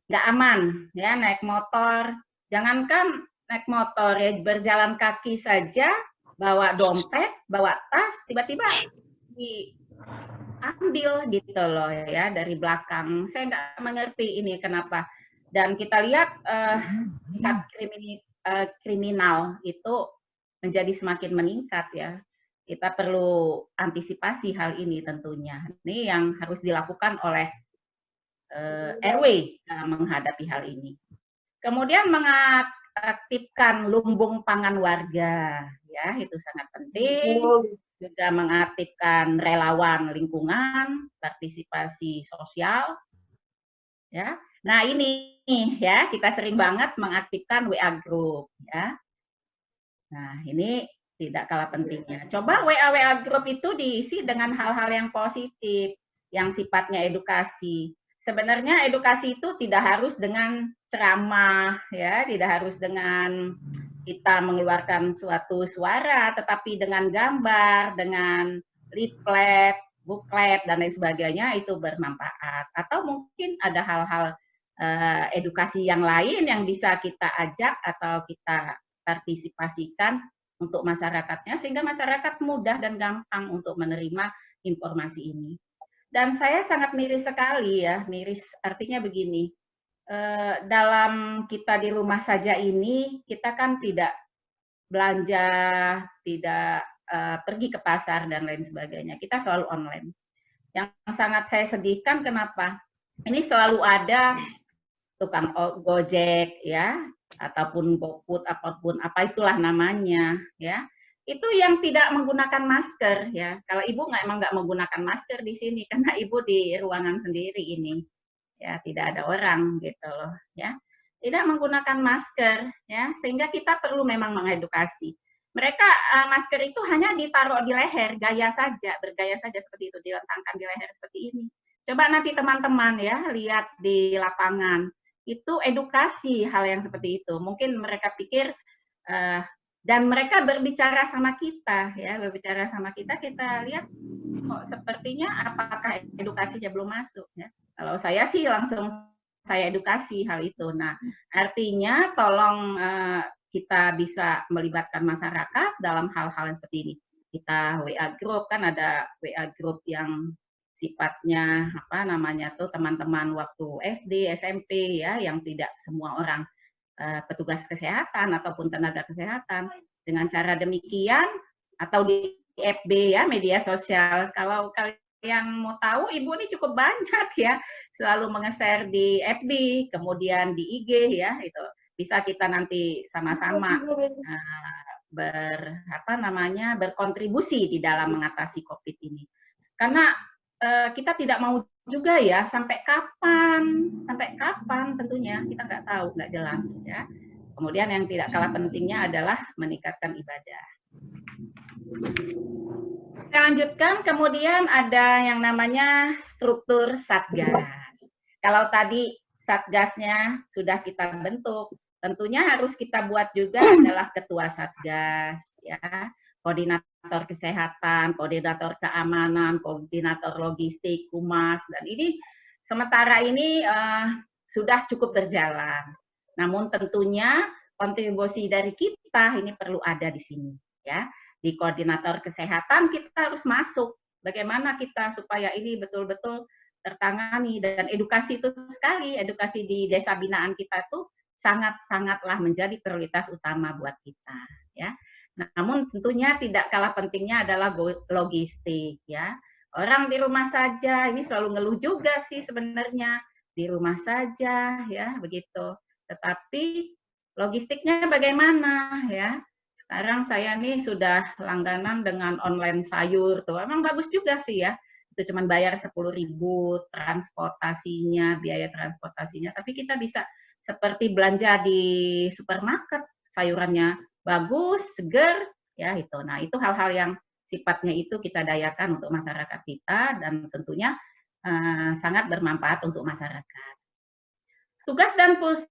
nggak aman ya, naik motor. Jangankan naik motor ya, berjalan kaki saja, bawa dompet, bawa tas, tiba-tiba diambil gitu loh ya dari belakang. Saya nggak mengerti ini kenapa. Dan kita lihat kriminal itu menjadi semakin meningkat ya. Kita perlu antisipasi hal ini tentunya. Ini yang harus dilakukan oleh RW dalam menghadapi hal ini. Kemudian mengaktifkan lumbung pangan warga, ya itu sangat penting. Juga mengaktifkan relawan lingkungan, partisipasi sosial, ya. Nah ini ya kita sering banget mengaktifkan WA group, ya. Nah ini tidak kalah pentingnya. Coba WA group itu diisi dengan hal-hal yang positif, yang sifatnya edukasi. Sebenarnya edukasi itu tidak harus dengan ceramah, ya, tidak harus dengan kita mengeluarkan suatu suara, tetapi dengan gambar, dengan leaflet, booklet, dan lain sebagainya itu bermanfaat. Atau mungkin ada hal-hal edukasi yang lain yang bisa kita ajak atau kita partisipasikan untuk masyarakatnya, sehingga masyarakat mudah dan gampang untuk menerima informasi ini. Dan saya sangat miris sekali ya, miris artinya begini, dalam kita di rumah saja ini, kita kan tidak belanja, tidak pergi ke pasar dan lain sebagainya. Kita selalu online. Yang sangat saya sedihkan kenapa? Ini selalu ada tukang Gojek ya, ataupun GoFood, apapun apa itulah namanya ya. Itu yang tidak menggunakan masker ya. Kalau ibu emang nggak menggunakan masker di sini karena ibu di ruangan sendiri ini ya, tidak ada orang gitu loh ya. Tidak menggunakan masker ya, sehingga kita perlu memang mengedukasi. Mereka masker itu hanya ditaruh di leher, gaya saja, bergaya saja seperti itu, dilentangkan di leher seperti ini. Coba nanti teman-teman ya lihat di lapangan, itu edukasi hal yang seperti itu. Mungkin mereka pikir dan mereka berbicara sama kita ya, berbicara sama kita lihat kok sepertinya apakah edukasinya belum masuk ya. Kalau saya sih langsung saya edukasi hal itu. Nah, artinya tolong kita bisa melibatkan masyarakat dalam hal-hal yang seperti ini. Kita WA group, kan ada WA group yang sifatnya apa namanya tuh teman-teman waktu SD, SMP ya, yang tidak semua orang petugas kesehatan ataupun tenaga kesehatan. Dengan cara demikian atau di FB ya, media sosial. Kalau kalian mau tahu, ibu ini cukup banyak ya, selalu menge-share di FB, kemudian di IG ya, itu bisa kita nanti sama-sama berkontribusi di dalam mengatasi COVID ini. Karena kita tidak mau juga ya, sampai kapan tentunya kita nggak tahu, nggak jelas ya. Kemudian yang tidak kalah pentingnya adalah meningkatkan ibadah. Saya lanjutkan, kemudian ada yang namanya struktur Satgas. Kalau tadi Satgasnya sudah kita bentuk, tentunya harus kita buat juga adalah ketua Satgas, ya, koordinator kesehatan, koordinator keamanan, koordinator logistik, humas, dan ini sementara ini sudah cukup berjalan. Namun tentunya kontribusi dari kita ini perlu ada di sini, ya. Di koordinator kesehatan kita harus masuk. Bagaimana kita supaya ini betul-betul tertangani, dan edukasi itu sekali, edukasi di desa binaan kita tuh sangat-sangatlah menjadi prioritas utama buat kita, ya. Namun tentunya tidak kalah pentingnya adalah logistik, ya. Orang di rumah saja, ini selalu ngeluh juga sih sebenarnya, di rumah saja, ya, begitu. Tetapi logistiknya bagaimana ya? Sekarang saya nih sudah langganan dengan online sayur tuh. Emang bagus juga sih ya. Itu cuma bayar 10.000 transportasinya, biaya transportasinya. Tapi kita bisa seperti belanja di supermarket, sayurannya bagus, seger, ya itu. Nah, itu hal-hal yang sifatnya itu kita dayakan untuk masyarakat kita dan tentunya sangat bermanfaat untuk masyarakat. Tugas dan fungsi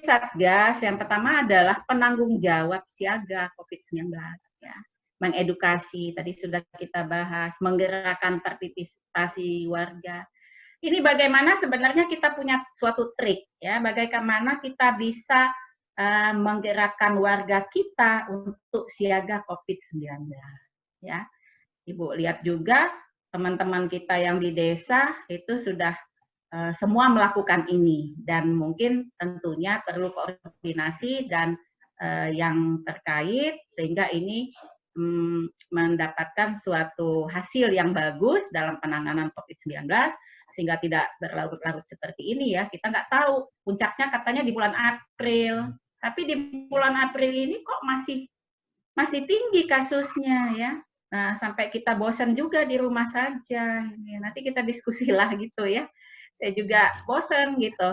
Satgas yang pertama adalah penanggung jawab siaga COVID-19, ya. Mengedukasi, tadi sudah kita bahas, menggerakkan partisipasi warga. Ini bagaimana sebenarnya kita punya suatu trik, ya, bagaimana kita bisa menggerakkan warga kita untuk siaga COVID-19, ya. Ibu lihat juga teman-teman kita yang di desa itu sudah semua melakukan ini, dan mungkin tentunya perlu koordinasi dan yang terkait sehingga ini mendapatkan suatu hasil yang bagus dalam penanganan COVID-19 sehingga tidak berlarut-larut seperti ini ya. Kita nggak tahu, puncaknya katanya di bulan April, tapi di bulan April ini kok masih tinggi kasusnya ya. Nah, sampai kita bosan juga di rumah saja. Nanti kita diskusilah gitu ya. Saya juga bosan gitu.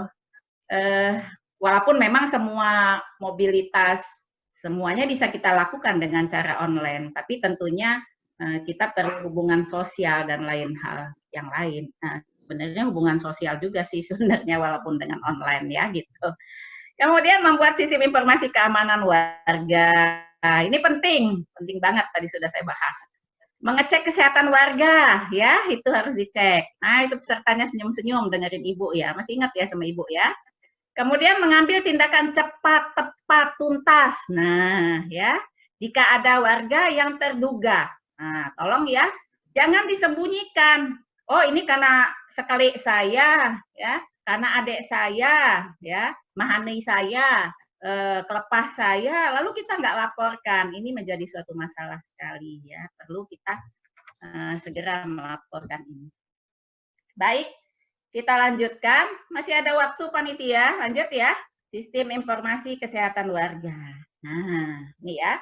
Walaupun memang semua mobilitas semuanya bisa kita lakukan dengan cara online, tapi tentunya kita perlu hubungan sosial dan lain hal yang lain. Nah, sebenarnya hubungan sosial juga sih sebenarnya walaupun dengan online ya gitu. Kemudian membuat sistem informasi keamanan warga. Nah, ini penting banget tadi sudah saya bahas. Mengecek kesehatan warga, ya, itu harus dicek. Nah, itu pesertanya senyum-senyum dengerin ibu ya, masih ingat ya sama ibu ya. Kemudian mengambil tindakan cepat, tepat, tuntas. Nah, ya, jika ada warga yang terduga, nah, tolong ya, jangan disembunyikan. oh ini karena sekali saya, ya, karena adik saya, ya, mahani saya, kelepah saya, lalu kita nggak laporkan, ini menjadi suatu masalah sekali, ya, perlu kita segera melaporkan ini. Baik, kita lanjutkan, masih ada waktu panitia, lanjut ya, sistem informasi kesehatan warga. Nah, ini ya,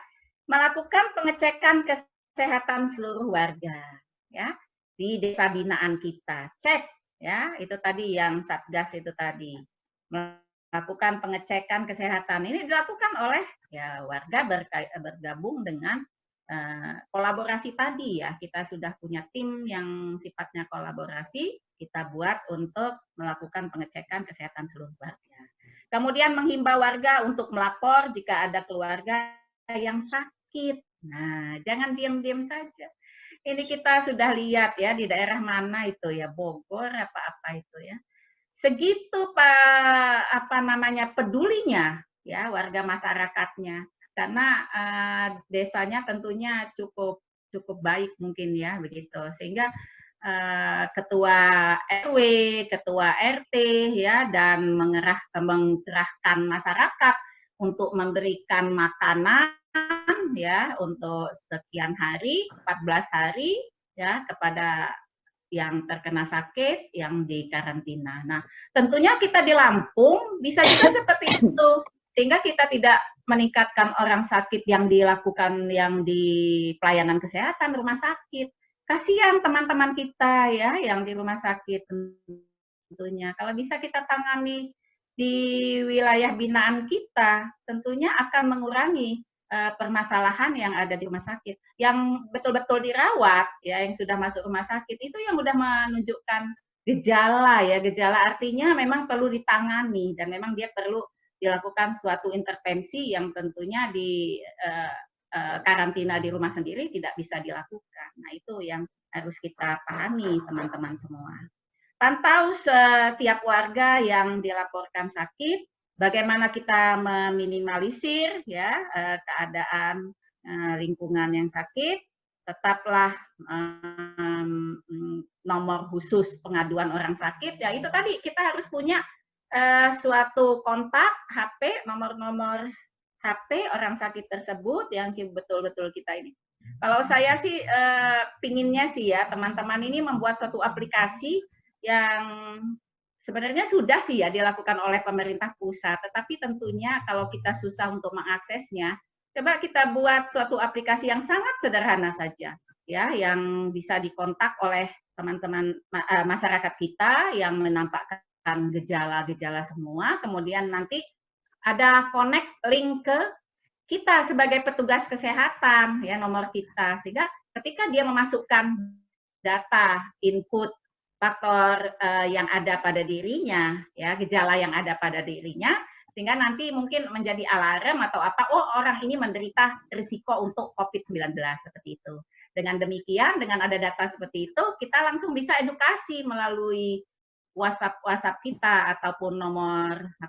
melakukan pengecekan kesehatan seluruh warga, ya, di desa binaan kita. Cek, ya, itu tadi yang Satgas itu tadi. Melakukan pengecekan kesehatan. Ini dilakukan oleh ya warga bergabung dengan kolaborasi tadi ya. Kita sudah punya tim yang sifatnya kolaborasi, kita buat untuk melakukan pengecekan kesehatan seluruh warga. Kemudian menghimbau warga untuk melapor jika ada keluarga yang sakit. Nah, jangan diam-diam saja. Ini kita sudah lihat ya di daerah mana itu ya, Bogor apa-apa itu ya. Segitu pedulinya ya warga masyarakatnya, karena desanya tentunya cukup baik mungkin ya begitu, sehingga ketua RW, ketua RT ya, dan mengerahkan masyarakat untuk memberikan makanan ya untuk sekian hari, 14 hari ya kepada yang terkena sakit, yang di karantina. Nah, tentunya kita di Lampung bisa juga seperti itu, sehingga kita tidak meningkatkan orang sakit yang dilakukan yang di pelayanan kesehatan rumah sakit. Kasihan teman-teman kita ya yang di rumah sakit tentunya. Kalau bisa kita tangani di wilayah binaan kita, tentunya akan mengurangi permasalahan yang ada di rumah sakit. Yang betul-betul dirawat, ya, yang sudah masuk rumah sakit, itu yang sudah menunjukkan gejala, ya. Gejala artinya memang perlu ditangani, dan memang dia perlu dilakukan suatu intervensi yang tentunya di karantina di rumah sendiri tidak bisa dilakukan. Nah, itu yang harus kita pahami, teman-teman semua. Pantau setiap warga yang dilaporkan sakit, bagaimana kita meminimalisir ya keadaan lingkungan yang sakit, tetaplah nomor khusus pengaduan orang sakit, ya itu tadi kita harus punya suatu kontak HP, nomor-nomor HP orang sakit tersebut yang betul-betul kita ini. Kalau saya sih pinginnya sih ya teman-teman ini membuat suatu aplikasi yang sebenarnya sudah sih ya dilakukan oleh pemerintah pusat, tetapi tentunya kalau kita susah untuk mengaksesnya, coba kita buat suatu aplikasi yang sangat sederhana saja, ya, yang bisa dikontak oleh teman-teman masyarakat kita yang menampakkan gejala-gejala semua, kemudian nanti ada connect link ke kita sebagai petugas kesehatan, ya, nomor kita, sehingga ketika dia memasukkan data, input, faktor yang ada pada dirinya, ya, gejala yang ada pada dirinya, sehingga nanti mungkin menjadi alarm atau apa, oh orang ini menderita risiko untuk COVID-19 seperti itu. Dengan demikian, dengan ada data seperti itu, kita langsung bisa edukasi melalui WhatsApp kita ataupun nomor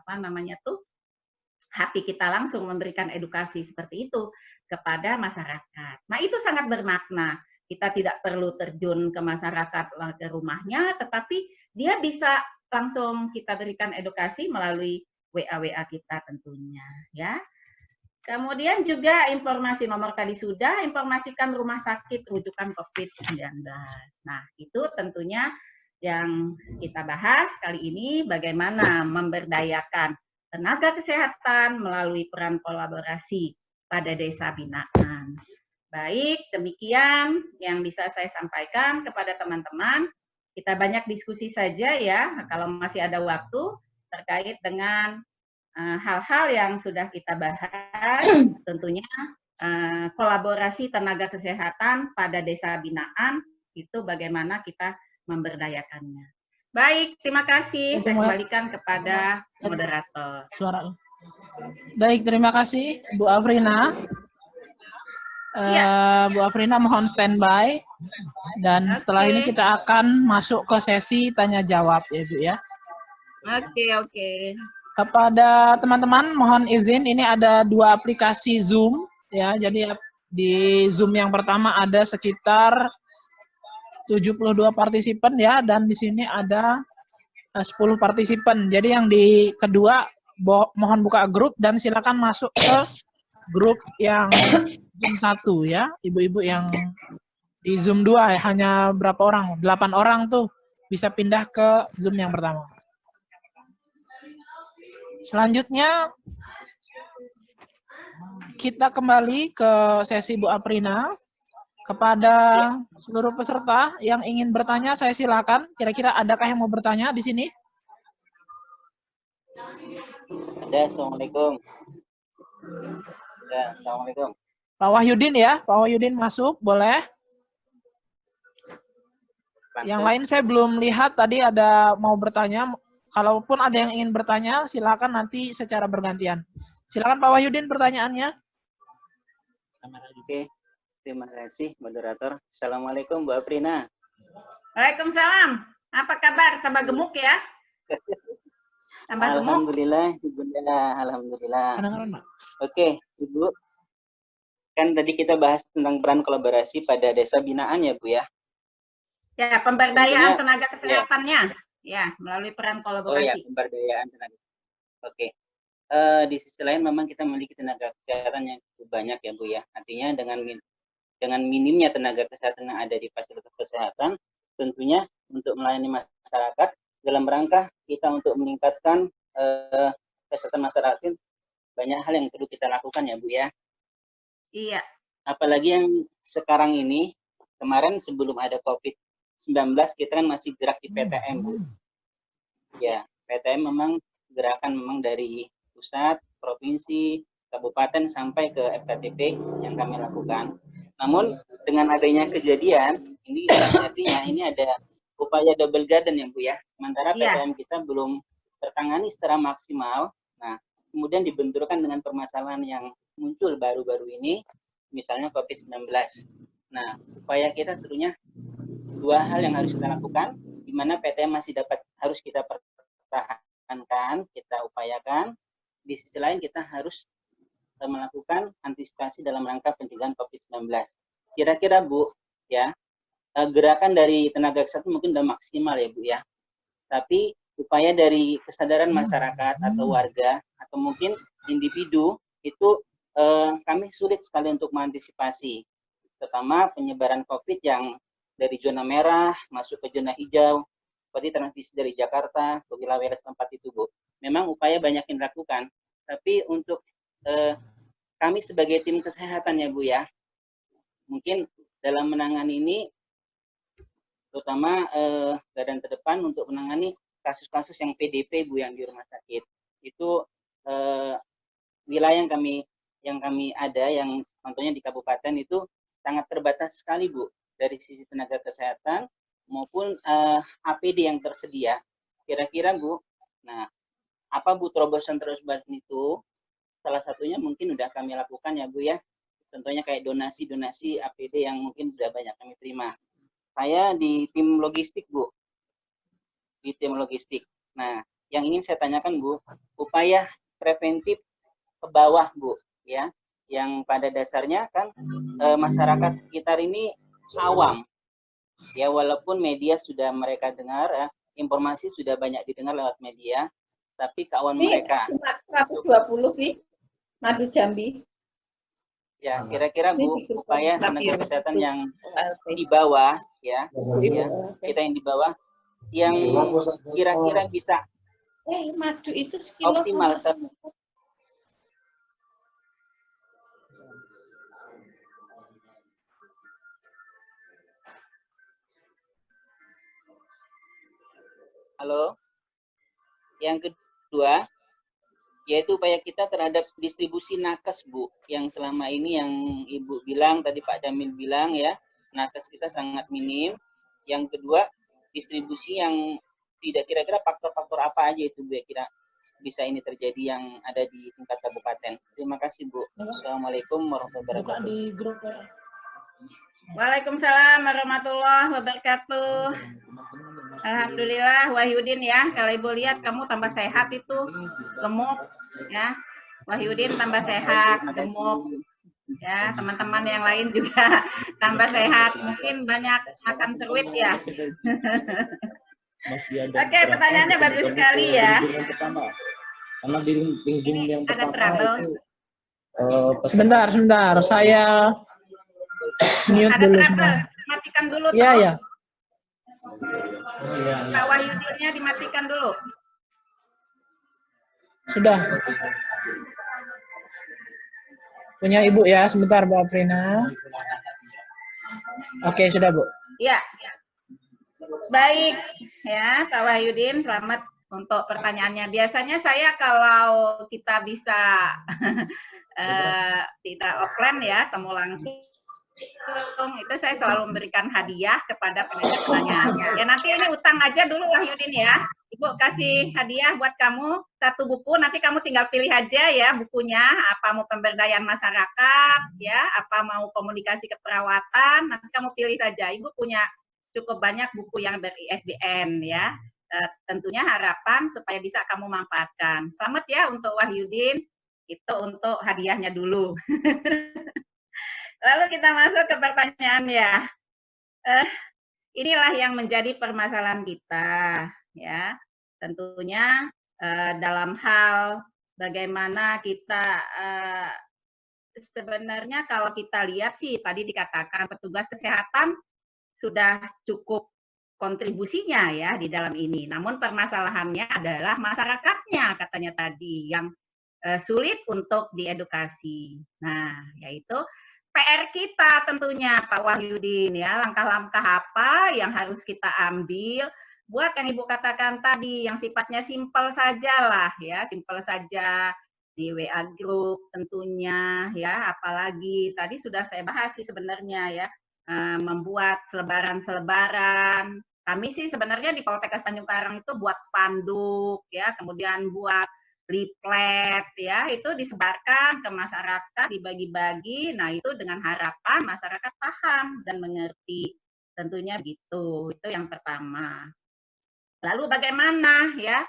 HP kita langsung memberikan edukasi seperti itu kepada masyarakat. Nah, itu sangat bermakna. Kita tidak perlu terjun ke masyarakat, ke rumahnya, tetapi dia bisa langsung kita berikan edukasi melalui WA kita tentunya, ya. Kemudian juga informasi nomor tadi sudah, informasikan rumah sakit rujukan COVID-19. Nah, itu tentunya yang kita bahas kali ini, bagaimana memberdayakan tenaga kesehatan melalui peran kolaborasi pada desa binaan. Baik, demikian yang bisa saya sampaikan kepada teman-teman. Kita banyak diskusi saja ya, kalau masih ada waktu terkait dengan hal-hal yang sudah kita bahas, tentunya kolaborasi tenaga kesehatan pada desa binaan, itu bagaimana kita memberdayakannya. Baik, terima kasih. Saya kembalikan kepada moderator. Suara. Baik, terima kasih Bu Afrina. Bu Afrina mohon standby, dan setelah ini kita akan masuk ke sesi tanya jawab ya Bu ya. Oke. Kepada teman-teman mohon izin, ini ada 2 aplikasi Zoom ya. Jadi di Zoom yang pertama ada sekitar 72 partisipan ya, dan di sini ada 10 partisipan. Jadi yang di kedua mohon buka grup dan silakan masuk ke grup yang Zoom 1 ya, ibu-ibu yang di Zoom 2 hanya berapa orang? 8 orang tuh bisa pindah ke Zoom yang pertama. Selanjutnya kita kembali ke sesi Bu Aprina. Kepada seluruh peserta yang ingin bertanya, saya silakan. Kira-kira adakah yang mau bertanya di sini? Ada, Assalamualaikum. Ya, Assalamualaikum. Pak Wahyudin ya, Pak Wahyudin masuk, boleh. Yang lain saya belum lihat, tadi ada mau bertanya. Kalaupun ada yang ingin bertanya, silakan nanti secara bergantian. Silakan Pak Wahyudin pertanyaannya. Oke, terima kasih moderator. Assalamualaikum Bu Aprina. Waalaikumsalam. Apa kabar? Tambah gemuk ya? Tambah gemuk. Alhamdulillah, Ibunda. Alhamdulillah. Oke, Ibu. Kan tadi kita bahas tentang peran kolaborasi pada desa binaan ya, Bu ya? Ya, pemberdayaan Tentunya, tenaga kesehatannya. Ya, melalui peran kolaborasi. Oh ya, pemberdayaan tenaga. Oke. Di sisi lain memang kita memiliki tenaga kesehatan yang cukup banyak ya, Bu ya. Artinya dengan minimnya tenaga kesehatan yang ada di fasilitas kesehatan, tentunya untuk melayani masyarakat dalam rangka kita untuk meningkatkan kesehatan masyarakat, banyak hal yang perlu kita lakukan ya, Bu ya. Iya. Apalagi yang sekarang ini, kemarin sebelum ada COVID-19 kita kan masih gerak di PTM, Bu. Ya, PTM memang gerakan memang dari pusat, provinsi, kabupaten sampai ke FKTP yang kami lakukan. Namun dengan adanya kejadian ini artinya ini ada upaya double garden ya Bu ya. Sementara PTM kita belum tertangani secara maksimal. Nah, kemudian dibenturkan dengan permasalahan yang muncul baru-baru ini, misalnya COVID-19. Nah, upaya kita tentunya dua hal yang harus kita lakukan, di mana PTM masih harus kita pertahankan, kita upayakan. Di sisi lain kita harus melakukan antisipasi dalam rangka pencegahan COVID-19. Kira-kira Bu, ya gerakan dari tenaga kesehatan mungkin sudah maksimal ya Bu ya. Tapi upaya dari kesadaran masyarakat atau warga atau mungkin individu itu kami sulit sekali untuk mengantisipasi, terutama penyebaran COVID yang dari zona merah masuk ke zona hijau, seperti transmisi dari Jakarta ke wilayah tempat itu Bu. Memang upaya banyak yang dilakukan, tapi untuk kami sebagai tim kesehatan ya Bu ya, mungkin dalam menangani ini, terutama garda terdepan untuk menangani kasus-kasus yang PDP Bu yang di rumah sakit. Itu wilayah yang kami ada, yang contohnya di kabupaten itu sangat terbatas sekali Bu, dari sisi tenaga kesehatan maupun APD yang tersedia. Kira-kira Bu, nah apa Bu terobosan-terobosan itu? Salah satunya mungkin sudah kami lakukan ya Bu ya. Contohnya kayak donasi-donasi APD yang mungkin sudah banyak kami terima. Saya di tim logistik Bu. Di tim logistik. Nah, yang ingin saya tanyakan Bu, upaya preventif ke bawah Bu ya. Yang pada dasarnya kan masyarakat sekitar ini awam. Ya walaupun media sudah mereka dengar ya, informasi sudah banyak didengar lewat media, tapi kawan mereka 120 nih. Madu Jambi. Ya, kira-kira Bu, upaya tenaga kesehatan yang di bawah ya, kita yang di bawah, yang kira-kira bisa madu itu sekilo optimal. Halo. Yang kedua, yaitu upaya kita terhadap distribusi nakes Bu, yang selama ini yang Ibu bilang, tadi Pak Jamil bilang ya, nakes kita sangat minim. Yang kedua, distribusi yang tidak, kira-kira faktor-faktor apa aja itu Bu kira bisa ini terjadi yang ada di tingkat kabupaten. Terima kasih Bu. Assalamualaikum warahmatullahi wabarakatuh. Di grup ya. Waalaikumsalam warahmatullahi wabarakatuh. Alhamdulillah Wahyudin ya, kalau Ibu lihat kamu tambah sehat itu, gemuk ya. Wahyudin tambah sehat, gemuk. ya, teman-teman yang lain juga tambah sehat. Mungkin banyak makan seruit ya. Oke, pertanyaannya bagus sekali ya. Karena di Zoom yang Ada pertama trouble. itu Sebentar, saya mute Ada dulu trouble. semua. Matikan dulu. Iya, toh. ya. Pak Wahyudinnya dimatikan dulu. Sudah. Punya Ibu ya, sebentar Bu Aprina. Oke, sudah Bu. Ya. Baik, ya Pak Wahyudin, selamat untuk pertanyaannya. Biasanya saya kalau kita bisa tidak offline ya, temu langsung, itu saya selalu memberikan hadiah kepada penanya. Ya nanti ini utang aja dulu Wahyudin ya. Ibu kasih hadiah buat kamu 1 buku, nanti kamu tinggal pilih aja ya bukunya, apa mau pemberdayaan masyarakat, ya, apa mau komunikasi keperawatan, nanti kamu pilih saja. Ibu punya cukup banyak buku yang ber-ISBN ya. Tentunya harapan supaya bisa kamu manfaatkan. Selamat ya untuk Wahyudin, itu untuk hadiahnya dulu. Lalu kita masuk ke pertanyaan ya. Inilah yang menjadi permasalahan kita ya. Tentunya dalam hal bagaimana kita sebenarnya kalau kita lihat sih tadi dikatakan petugas kesehatan sudah cukup kontribusinya ya di dalam ini. Namun permasalahannya adalah masyarakatnya katanya tadi yang sulit untuk diedukasi. Nah, yaitu PR kita tentunya Pak Wahyudin ya, langkah-langkah apa yang harus kita ambil buat yang Ibu katakan tadi yang sifatnya simpel sajalah ya, simpel saja di WA group tentunya ya, apalagi tadi sudah saya bahas sih sebenarnya ya, membuat selebaran-selebaran. Kami sih sebenarnya di Poltekkes Tanjung Karang itu buat spanduk ya, kemudian buat leaflet ya, itu disebarkan ke masyarakat, dibagi-bagi. Nah, itu dengan harapan masyarakat paham dan mengerti. Tentunya gitu. Itu yang pertama. Lalu bagaimana ya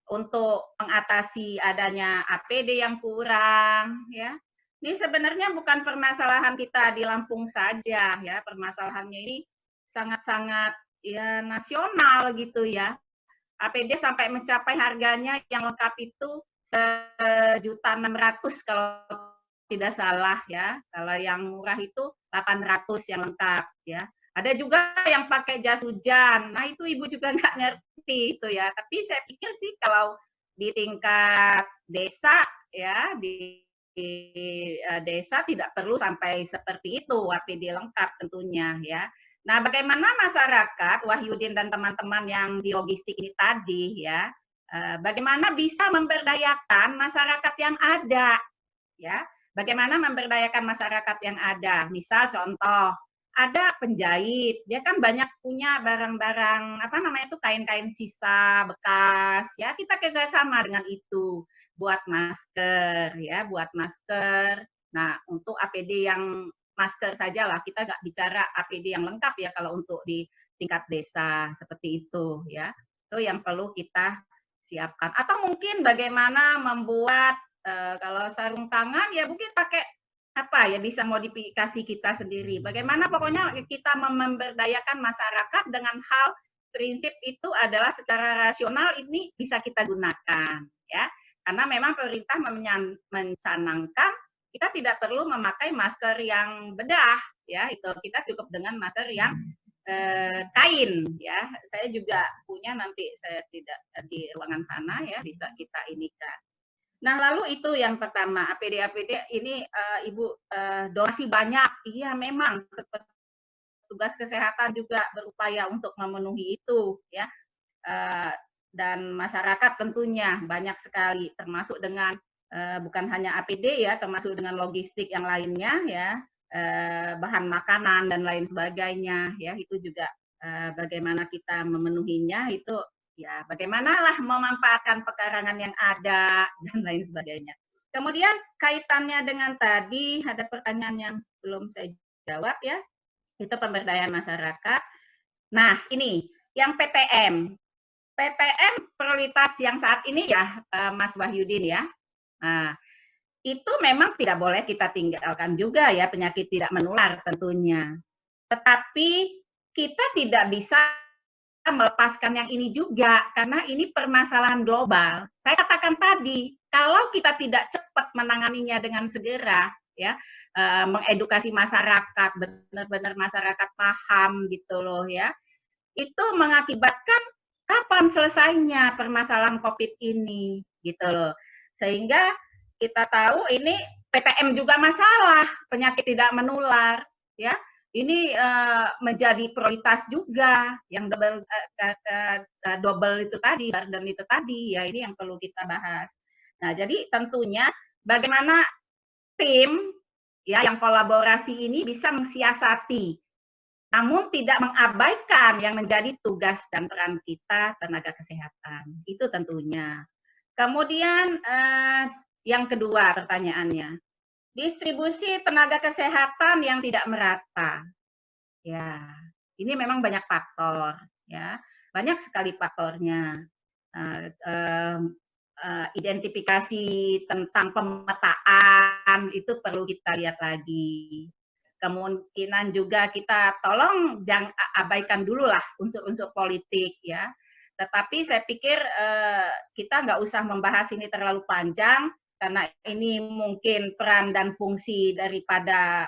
untuk mengatasi adanya APD yang kurang ya. Ini sebenarnya bukan permasalahan kita di Lampung saja ya, permasalahannya ini sangat-sangat ya nasional gitu ya. APD sampai mencapai harganya yang lengkap itu 1.600.000 kalau tidak salah ya. Kalau yang murah itu 800 yang lengkap ya. Ada juga yang pakai jas hujan. Nah itu Ibu juga nggak ngerti itu ya. Tapi saya pikir sih kalau di tingkat desa ya di desa tidak perlu sampai seperti itu APD lengkap tentunya ya. Nah, bagaimana masyarakat, Wahyudin dan teman-teman yang di logistik ini tadi ya, bagaimana bisa memberdayakan masyarakat yang ada, ya? Bagaimana memberdayakan masyarakat yang ada? Misal contoh, ada penjahit, dia kan banyak punya barang-barang apa namanya itu kain-kain sisa bekas, ya kita kerjasama dengan itu buat masker, ya buat masker. Nah, untuk APD yang masker saja lah, kita nggak bicara APD yang lengkap ya kalau untuk di tingkat desa seperti itu ya. Itu yang perlu kita siapkan. Atau mungkin bagaimana membuat kalau sarung tangan ya mungkin pakai apa ya bisa modifikasi kita sendiri. Bagaimana pokoknya kita memberdayakan masyarakat dengan hal prinsip itu adalah secara rasional ini bisa kita gunakan ya. Karena memang pemerintah mencanangkan kita tidak perlu memakai masker yang bedah ya, itu kita cukup dengan masker yang kain ya. Saya juga punya, nanti saya tidak di ruangan sana ya, bisa kita inikan. Nah, lalu itu yang pertama, APD ini Ibu donasi banyak. Iya, memang petugas kesehatan juga berupaya untuk memenuhi itu ya. Dan masyarakat tentunya banyak sekali, termasuk dengan bukan hanya APD ya, termasuk dengan logistik yang lainnya ya, bahan makanan dan lain sebagainya ya, itu juga bagaimana kita memenuhinya itu ya, bagaimanalah memanfaatkan pekarangan yang ada dan lain sebagainya. Kemudian kaitannya dengan tadi ada pertanyaan yang belum saya jawab ya, itu pemberdayaan masyarakat. Nah ini yang PTM prioritas yang saat ini ya Mas Wahyudin ya. Nah, itu memang tidak boleh kita tinggalkan juga ya, penyakit tidak menular tentunya. Tetapi kita tidak bisa melepaskan yang ini juga, karena ini permasalahan global. Saya katakan tadi, kalau kita tidak cepat menanganinya dengan segera, ya, mengedukasi masyarakat, benar-benar masyarakat paham gitu loh ya, itu mengakibatkan kapan selesainya permasalahan COVID ini, gitu loh. Sehingga kita tahu ini PTM juga masalah, penyakit tidak menular, ya. Ini menjadi prioritas juga, yang double itu tadi, dan itu tadi, ya ini yang perlu kita bahas. Nah, jadi tentunya bagaimana tim ya yang kolaborasi ini bisa mensiasati, namun tidak mengabaikan yang menjadi tugas dan peran kita tenaga kesehatan. Itu tentunya. Kemudian yang kedua pertanyaannya, distribusi tenaga kesehatan yang tidak merata. Ya, ini memang banyak faktor, ya, banyak sekali faktornya. Identifikasi tentang pemetaan itu perlu kita lihat lagi. Kemungkinan juga kita tolong jangan abaikan dulu lah unsur-unsur politik ya. Tetapi saya pikir kita nggak usah membahas ini terlalu panjang, karena ini mungkin peran dan fungsi daripada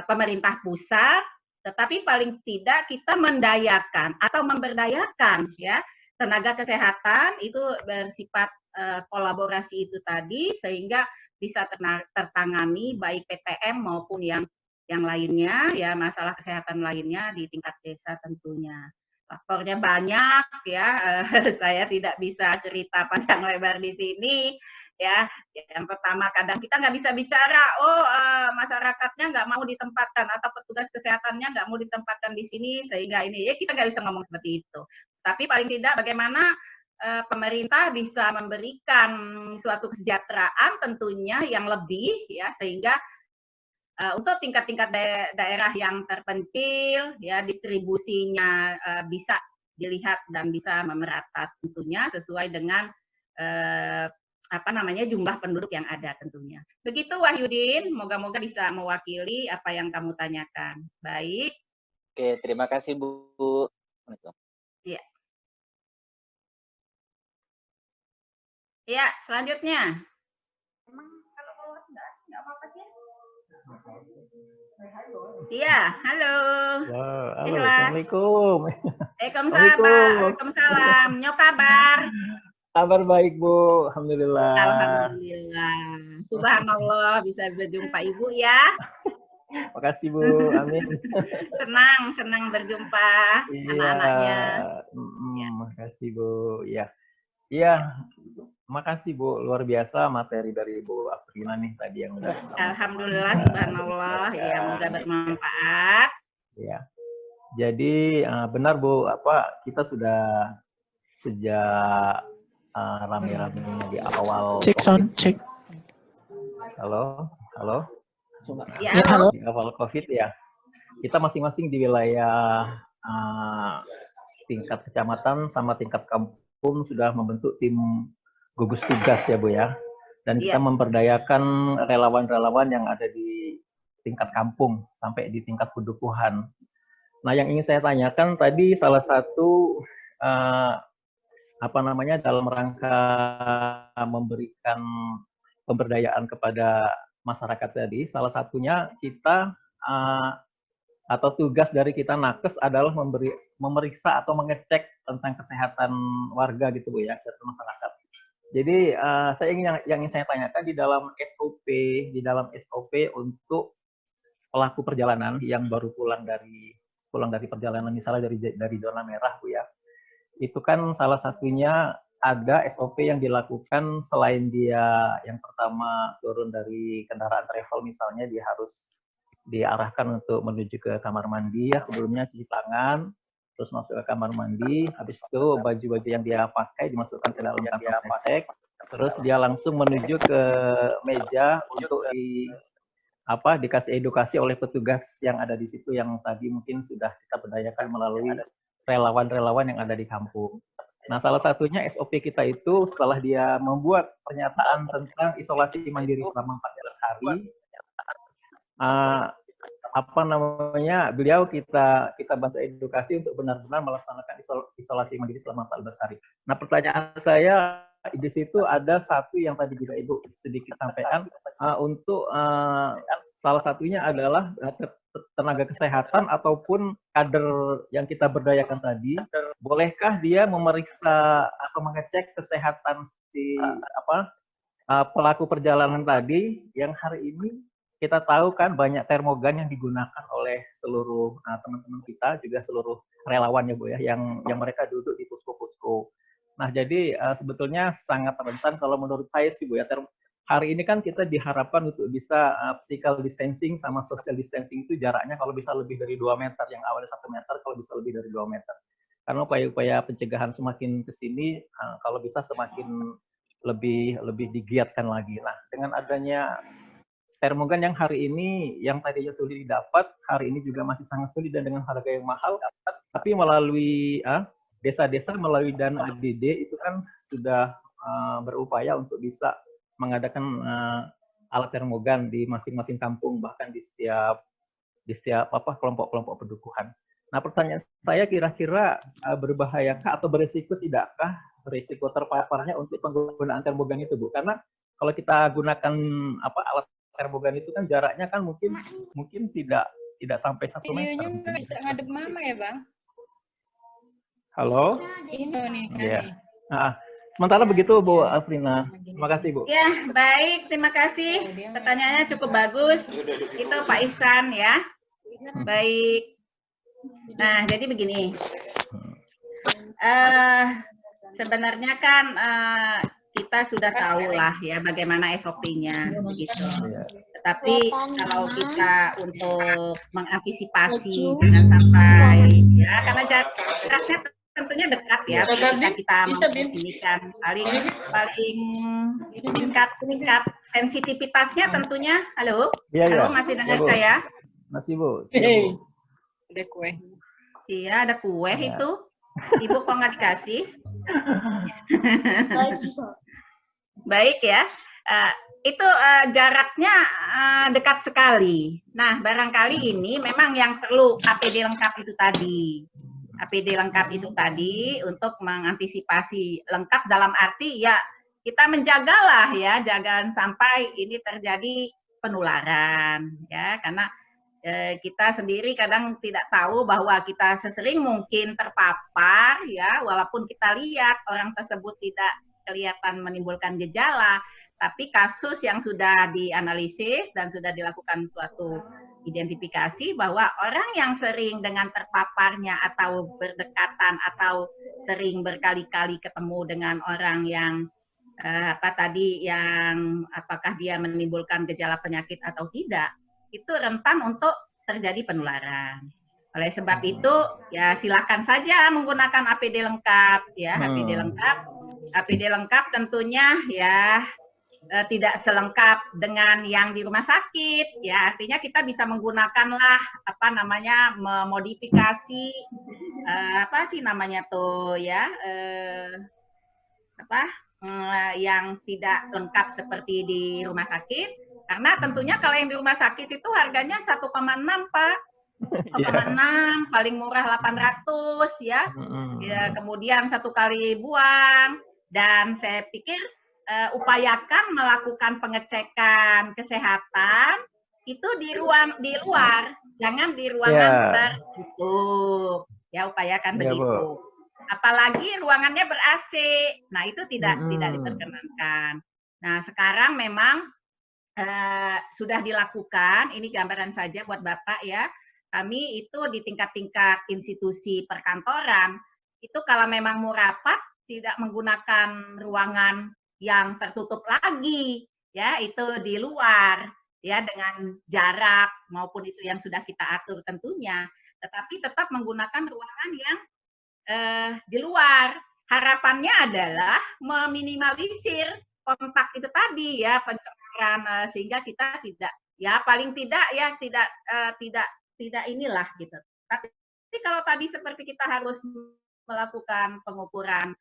pemerintah pusat, tetapi paling tidak kita mendayakan atau memberdayakan ya tenaga kesehatan itu bersifat kolaborasi itu tadi, sehingga bisa tertangani baik PTM maupun yang lainnya ya, masalah kesehatan lainnya di tingkat desa tentunya. Faktornya banyak ya, saya tidak bisa cerita panjang lebar di sini ya. Yang pertama, kadang kita nggak bisa bicara, masyarakatnya nggak mau ditempatkan atau petugas kesehatannya nggak mau ditempatkan di sini sehingga ini, ya kita nggak bisa ngomong seperti itu. Tapi paling tidak bagaimana pemerintah bisa memberikan suatu kesejahteraan tentunya yang lebih ya, sehingga untuk tingkat-tingkat daerah yang terpencil ya distribusinya bisa dilihat dan bisa merata tentunya sesuai dengan jumlah penduduk yang ada tentunya. Begitu Wahyudin, moga-moga bisa mewakili apa yang kamu tanyakan. Baik. Oke, terima kasih Bu. Iya. Ya, selanjutnya. Emang kalau nggak apa-apa sih? Iya, halo. Halo, Assalamualaikum. Waalaikumsalam. Nyok kabar? Kabar baik, Bu. Alhamdulillah. Alhamdulillah. Subhanallah bisa berjumpa Ibu ya. Makasih, Bu. Amin. Senang berjumpa anak-anaknya. Makasih, Bu. Ya. Iya, makasih Bu, luar biasa materi dari Bu Afrina nih tadi yang udah. Alhamdulillah, subhanallah, ya moga bermanfaat. Ya, jadi benar Bu, kita sudah sejak rame-ramenya di awal. Cek sound, cek. Halo. Ya, halo. Di awal COVID ya, kita masing-masing di wilayah tingkat kecamatan sama tingkat kampung sudah membentuk tim gugus tugas ya Bu ya, dan kita memperdayakan relawan-relawan yang ada di tingkat kampung sampai di tingkat pedukuhan. Nah, yang ingin saya tanyakan tadi salah satu dalam rangka memberikan pemberdayaan kepada masyarakat tadi, salah satunya kita atau tugas dari kita nakes adalah memeriksa atau mengecek tentang kesehatan warga gitu Bu ya, kesehatan masyarakat. Jadi yang ingin saya tanyakan di dalam SOP untuk pelaku perjalanan yang baru pulang dari perjalanan misalnya dari zona merah Bu ya. Itu kan salah satunya ada SOP yang dilakukan selain dia yang pertama turun dari kendaraan travel misalnya, dia harus diarahkan untuk menuju ke kamar mandi ya, sebelumnya cuci tangan, terus masuk ke kamar mandi, habis itu baju-baju yang dia pakai dimasukkan ke dalam kantong kresek, terus dia langsung menuju ke meja untuk dikasih edukasi oleh petugas yang ada di situ yang tadi mungkin sudah kita berdayakan melalui relawan-relawan yang ada di kampung. Nah, salah satunya SOP kita itu setelah dia membuat pernyataan tentang isolasi mandiri selama 14 hari, apa namanya, beliau kita bantu edukasi untuk benar-benar melaksanakan isolasi mandiri selama 14 hari. Nah, pertanyaan saya di situ ada satu yang tadi juga Ibu sedikit sampaikan, untuk salah satunya adalah tenaga kesehatan ataupun kader yang kita berdayakan tadi, bolehkah dia memeriksa atau mengecek kesehatan si pelaku perjalanan tadi yang hari ini kita tahu kan banyak termogan yang digunakan oleh seluruh teman-teman kita, juga seluruh relawan ya Bu ya, yang mereka duduk di posko-posko. Nah, jadi sebetulnya sangat rentan kalau menurut saya sih Bu ya, hari ini kan kita diharapkan untuk bisa physical distancing sama social distancing itu jaraknya kalau bisa lebih dari 2 meter, yang awalnya 1 meter kalau bisa lebih dari 2 meter. Karena upaya-upaya pencegahan semakin ke sini kalau bisa semakin lebih digiatkan lagi. Nah, dengan adanya termogan yang hari ini yang tadinya sulit didapat, hari ini juga masih sangat sulit dan dengan harga yang mahal, tapi melalui desa-desa melalui dana ADD itu kan sudah berupaya untuk bisa mengadakan alat termogan di masing-masing kampung, bahkan di setiap kelompok-kelompok pedukuhan. Nah, pertanyaan saya kira-kira berbahayakah atau berisiko tidakkah berisiko terpaparnya untuk penggunaan termogan itu, Bu? Karena kalau kita gunakan alat termogan itu kan jaraknya kan mungkin tidak sampai 1 meter. Videonya nggak bisa ngadep mama ya, Bang? Halo? Ini nih kami. Ya. Sementara begitu Bu Afrina. Terima kasih Bu. Ya, baik, terima kasih. Pertanyaannya cukup bagus. Itu Pak Ihsan ya. Baik. Nah, jadi begini. Sebenarnya kan kita sudah tahu lah ya bagaimana SOP-nya begitu. Tetapi kalau kita untuk mengantisipasi jangan sampai ya karena jaraknya tentunya dekat ya, kita memperhatikan paling tingkat sensitivitasnya tentunya. Halo, halo masih dengar saya? Masih Bu. Ada kue. Iya, ada kue itu. Ibu kok nggak dikasih? Baik ya. Itu jaraknya dekat sekali. Nah, barangkali ini memang yang perlu APD lengkap itu tadi. APD lengkap itu tadi untuk mengantisipasi lengkap dalam arti ya kita menjagalah ya, jangan sampai ini terjadi penularan ya, karena kita sendiri kadang tidak tahu bahwa kita sesering mungkin terpapar ya, walaupun kita lihat orang tersebut tidak kelihatan menimbulkan gejala, tapi kasus yang sudah dianalisis dan sudah dilakukan suatu identifikasi bahwa orang yang sering dengan terpaparnya atau berdekatan atau sering berkali-kali ketemu dengan orang yang yang apakah dia menimbulkan gejala penyakit atau tidak, itu rentan untuk terjadi penularan. Oleh sebab itu, ya silakan saja menggunakan APD lengkap, ya APD lengkap tentunya ya tidak selengkap dengan yang di rumah sakit, ya artinya kita bisa menggunakanlah memodifikasi yang tidak lengkap seperti di rumah sakit. Karena tentunya kalau yang di rumah sakit itu harganya 1,6 Pak, 1,6 paling murah 800 ya. Kemudian 1 kali buang dan saya pikir upayakan melakukan pengecekan kesehatan itu di luar, jangan di ruangan tertutup. Ya upayakan begitu. Apalagi ruangannya ber-AC. Nah, itu tidak diperkenankan. Nah, sekarang memang sudah dilakukan, ini gambaran saja buat Bapak ya, kami itu di tingkat-tingkat institusi perkantoran, itu kalau memang mau rapat, tidak menggunakan ruangan yang tertutup lagi, ya itu di luar, ya dengan jarak maupun itu yang sudah kita atur tentunya, tetapi tetap menggunakan ruangan yang di luar. Harapannya adalah meminimalisir kontak itu tadi ya, pencemaran sehingga kita tidak ya paling tidak ya tidak inilah gitu. Tapi kalau tadi seperti kita harus melakukan pengukuran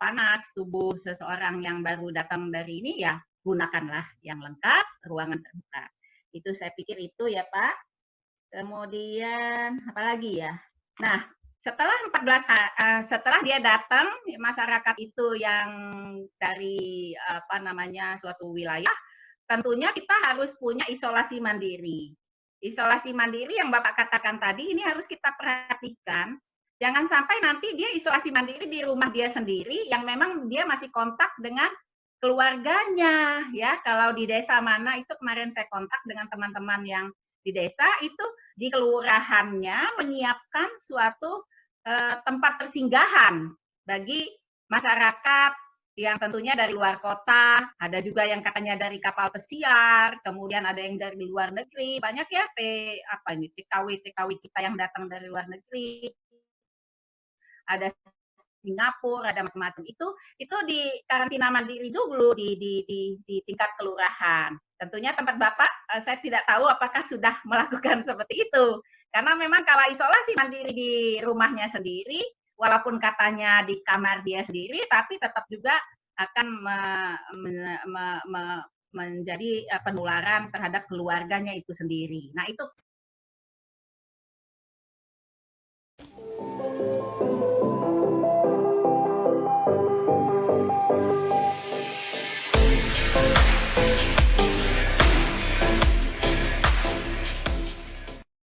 panas tubuh seseorang yang baru datang dari ini, ya gunakanlah yang lengkap, ruangan terbuka. Itu saya pikir itu ya Pak. Kemudian apalagi ya? Nah, setelah setelah dia datang, masyarakat itu yang dari suatu wilayah, tentunya kita harus punya isolasi mandiri. Isolasi mandiri yang Bapak katakan tadi ini harus kita perhatikan. Jangan sampai nanti dia isolasi mandiri di rumah dia sendiri yang memang dia masih kontak dengan keluarganya, ya. Kalau di desa mana itu kemarin saya kontak dengan teman-teman yang di desa itu di kelurahannya menyiapkan suatu tempat persinggahan bagi masyarakat yang tentunya dari luar kota, ada juga yang katanya dari kapal pesiar, kemudian ada yang dari luar negeri, banyak ya TKW kita yang datang dari luar negeri, ada Singapura, ada macam-macam itu di karantina mandiri dulu di tingkat kelurahan. Tentunya tempat Bapak, saya tidak tahu apakah sudah melakukan seperti itu. Karena memang kalau isolasi mandiri di rumahnya sendiri, walaupun katanya di kamar dia sendiri, tapi tetap juga akan menjadi penularan terhadap keluarganya itu sendiri. Nah, itu